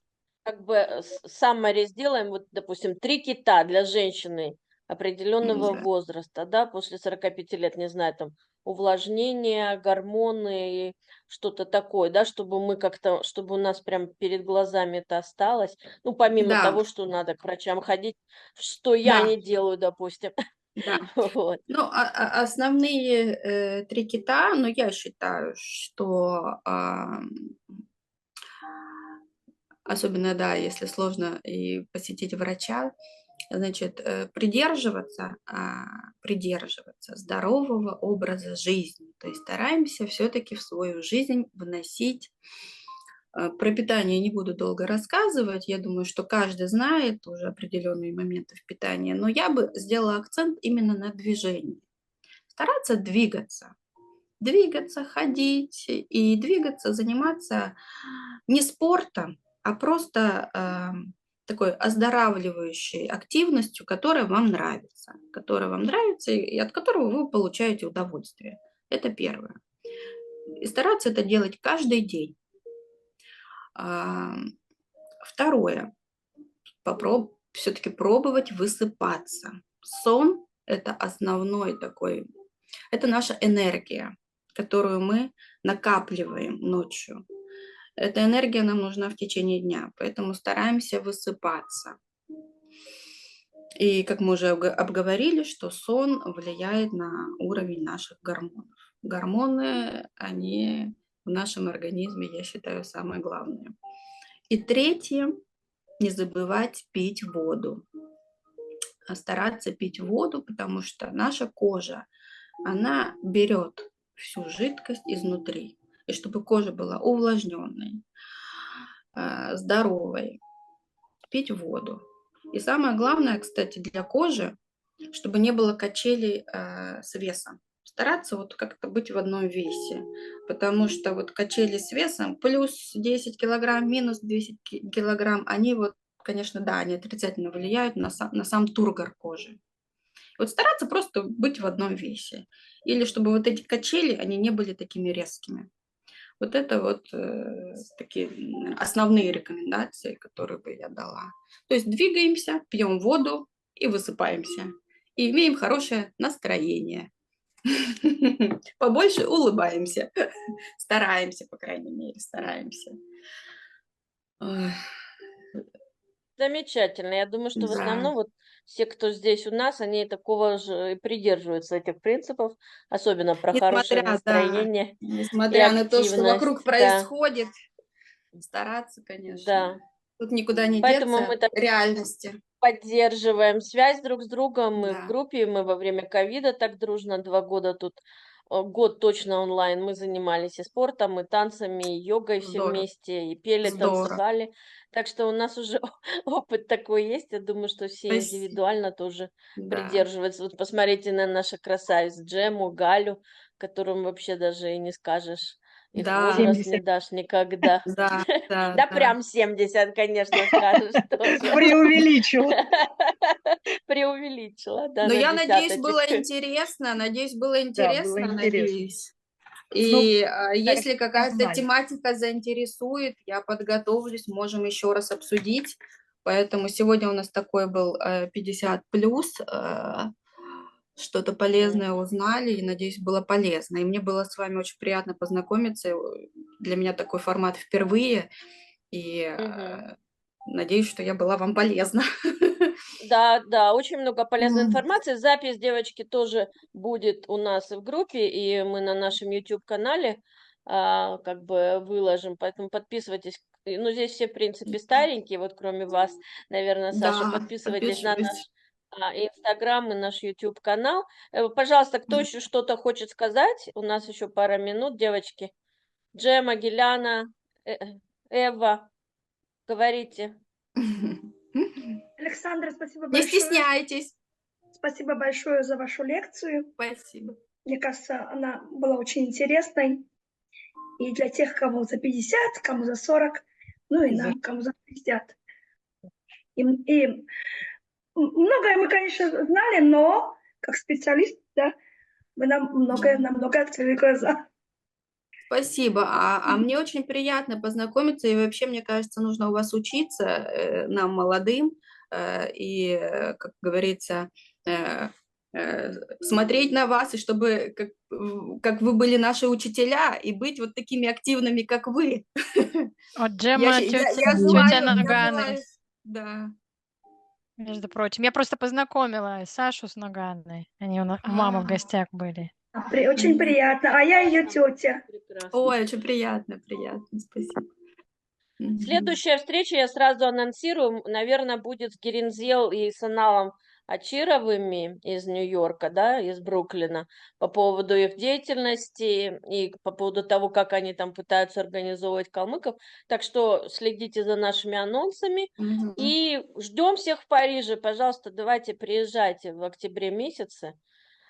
как бы саммари сделаем. Вот, допустим, 3 кита для женщины определенного Да. возраста, да, после 45 лет, не знаю, там, увлажнение, гормоны и что-то такое, да, чтобы мы как-то, чтобы у нас прям перед глазами это осталось. Ну, помимо Да, того, что надо к врачам ходить, что я да, не делаю, допустим. да. Вот. Ну, основные 3 кита, но я считаю, что особенно, да, если сложно и посетить врача, значит, придерживаться здорового образа жизни. То есть стараемся все-таки в свою жизнь вносить. Про питание не буду долго рассказывать. Я думаю, что каждый знает уже определенные моменты в питании, но я бы сделала акцент именно на движении. Стараться двигаться. Двигаться, ходить и двигаться, заниматься не спортом, а просто такой оздоравливающей активностью, которая вам нравится, и от которого вы получаете удовольствие. Это первое. И стараться это делать каждый день. Второе. Все-таки пробовать высыпаться. Сон – это основной такой, это наша энергия, которую мы накапливаем ночью. Эта энергия нам нужна в течение дня, поэтому стараемся высыпаться. И как мы уже обговорили, что сон влияет на уровень наших гормонов. Гормоны, они в нашем организме, я считаю, самое главное. И третье, не забывать пить воду. Стараться пить воду, потому что наша кожа, она берет всю жидкость изнутри, и чтобы кожа была увлажненной, здоровой. Пить воду. И самое главное, кстати, для кожи, чтобы не было качелей с весом. Стараться вот как-то быть в одном весе, потому что вот качели с весом плюс 10 килограмм, минус 10 килограмм, они вот, конечно, да, они отрицательно влияют на сам тургор кожи. Вот стараться просто быть в одном весе. Или чтобы вот эти качели, они не были такими резкими. Вот это вот такие основные рекомендации, которые бы я дала. То есть двигаемся, пьем воду и высыпаемся. И имеем хорошее настроение. Побольше улыбаемся. Стараемся, по крайней мере, стараемся. Ой, Замечательно. Я думаю, что в да. основном вот все, кто здесь у нас, они такого же и придерживаются этих принципов, особенно про хорошее Несмотря, да, настроение и несмотря на то, что вокруг активность. Да, происходит, стараться, конечно. да. Тут никуда не Поэтому деться мы так реальности. поддерживаем связь друг с другом. Мы в Да. группе, мы во время ковида так дружно 2 года тут, год точно онлайн. Мы занимались и спортом, и танцами, и йогой все Здорово. вместе, и пели, Здорово. танцевали. Так что у нас уже опыт такой есть. Я думаю, что все Спасибо. индивидуально тоже Да. придерживаются. Вот посмотрите на наших красавиц Джему, Галю, которым вообще даже и не скажешь. Их Да. возраст не 70. дашь никогда. Да, да, Да да. прям 70, конечно, скажешь тоже. Преувеличил. Преувеличила, да, Но на я надеюсь, десяточек. было интересно. Надеюсь, было интересно, надеюсь. Ну, И да, если какая-то знали. тематика заинтересует, я подготовлюсь, можем еще раз обсудить. Поэтому сегодня у нас такой был 50 плюс. Что-то полезное узнали, и, надеюсь, было полезно. И мне было с вами очень приятно познакомиться. Для меня такой формат впервые. И Мгм. надеюсь, что я была вам полезна. Да, да, очень много полезной М. информации. Запись, девочки, тоже будет у нас и в группе, и мы на нашем YouTube-канале как бы выложим, поэтому подписывайтесь. Ну, здесь все, в принципе, старенькие, вот кроме вас, наверное, Саша. Да, Подписывайтесь на наш подписываюсь. Инстаграм и наш YouTube-канал. Пожалуйста, кто еще что-то хочет сказать? У нас еще пара минут, девочки. Джема, Геляна, Эва, говорите. Александра, спасибо Не большое. стесняйтесь. Спасибо большое за вашу лекцию. Спасибо. Мне кажется, она была очень интересной. И для тех, кому за 50, кому за 40, ну и нам, кому за 60. И многое мы, конечно, знали, но как специалист, да, вы нам многое открыли глаза. Спасибо. А мне очень приятно познакомиться, и вообще, мне кажется, нужно у вас учиться, нам, молодым, и, как говорится, смотреть на вас, и чтобы, как вы были наши учителя, и быть вот такими активными, как вы. Вот Джема, Я тетя знаю, Наганы, да. между прочим. Я просто познакомила Сашу с Наганой. Они у мамы в гостях были. Очень приятно. А я ее тетя. Прекрасно. Ой, очень приятно, спасибо. Мгм. Следующая встреча, я сразу анонсирую, наверное, будет с Герензел и с Аналом Ачировыми из Нью-Йорка, да, из Бруклина, по поводу их деятельности и по поводу того, как они там пытаются организовывать калмыков. Так что следите за нашими анонсами Мгм. и ждем всех в Париже. Пожалуйста, давайте приезжайте в октябре месяце.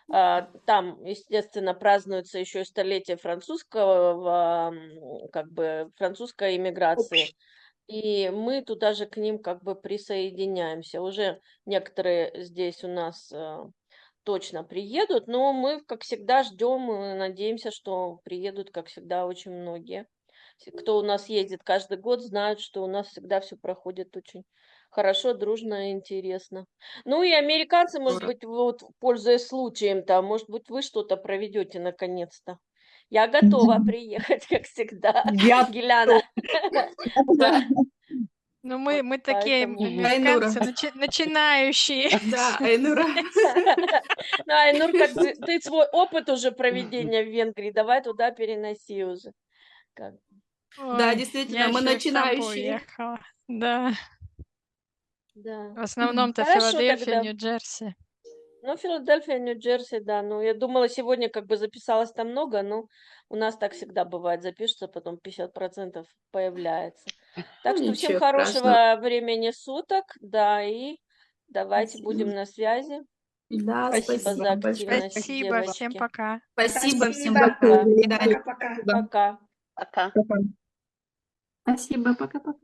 Там, естественно, празднуется еще и столетие французского, как бы французской иммиграции. И мы туда же к ним как бы присоединяемся. Уже некоторые здесь у нас точно приедут, но мы, как всегда, ждем и надеемся, что приедут, как всегда, очень многие. Кто у нас ездит каждый год, знают, что у нас всегда все проходит очень хорошо, дружно и интересно. Ну и американцы, может Здорово. быть, вот пользуясь случаем-то, может быть, вы что-то проведете наконец-то. Я готова приехать, как всегда, Я Геляна. Да, Ну, мы такие поэтому... американцы, Айнура. начинающие. Да, Айнура. Ну, Айнур, как ты свой опыт уже проведения в Венгрии, давай туда переноси уже. Как- Да, Ой, действительно, я мы еще в Тампу начинающие. уехала. Да, Да. в основном-то Хорошо Филадельфия, тогда. Нью-Джерси. Ну, Филадельфия, Нью-Джерси, да. Ну, я думала, сегодня как бы записалось там много, но у нас так всегда бывает. Запишется, потом 50% появляется. Так что всем Ничего страшного. хорошего времени суток, да, и давайте Спасибо. будем на связи. Да, Спасибо спасибо за вам большое. активность, Спасибо, всем девочки. пока. Спасибо всем Спасибо. большое. Пока. До свидания. Пока-пока. Пока. Пока. Спасибо, пока-пока.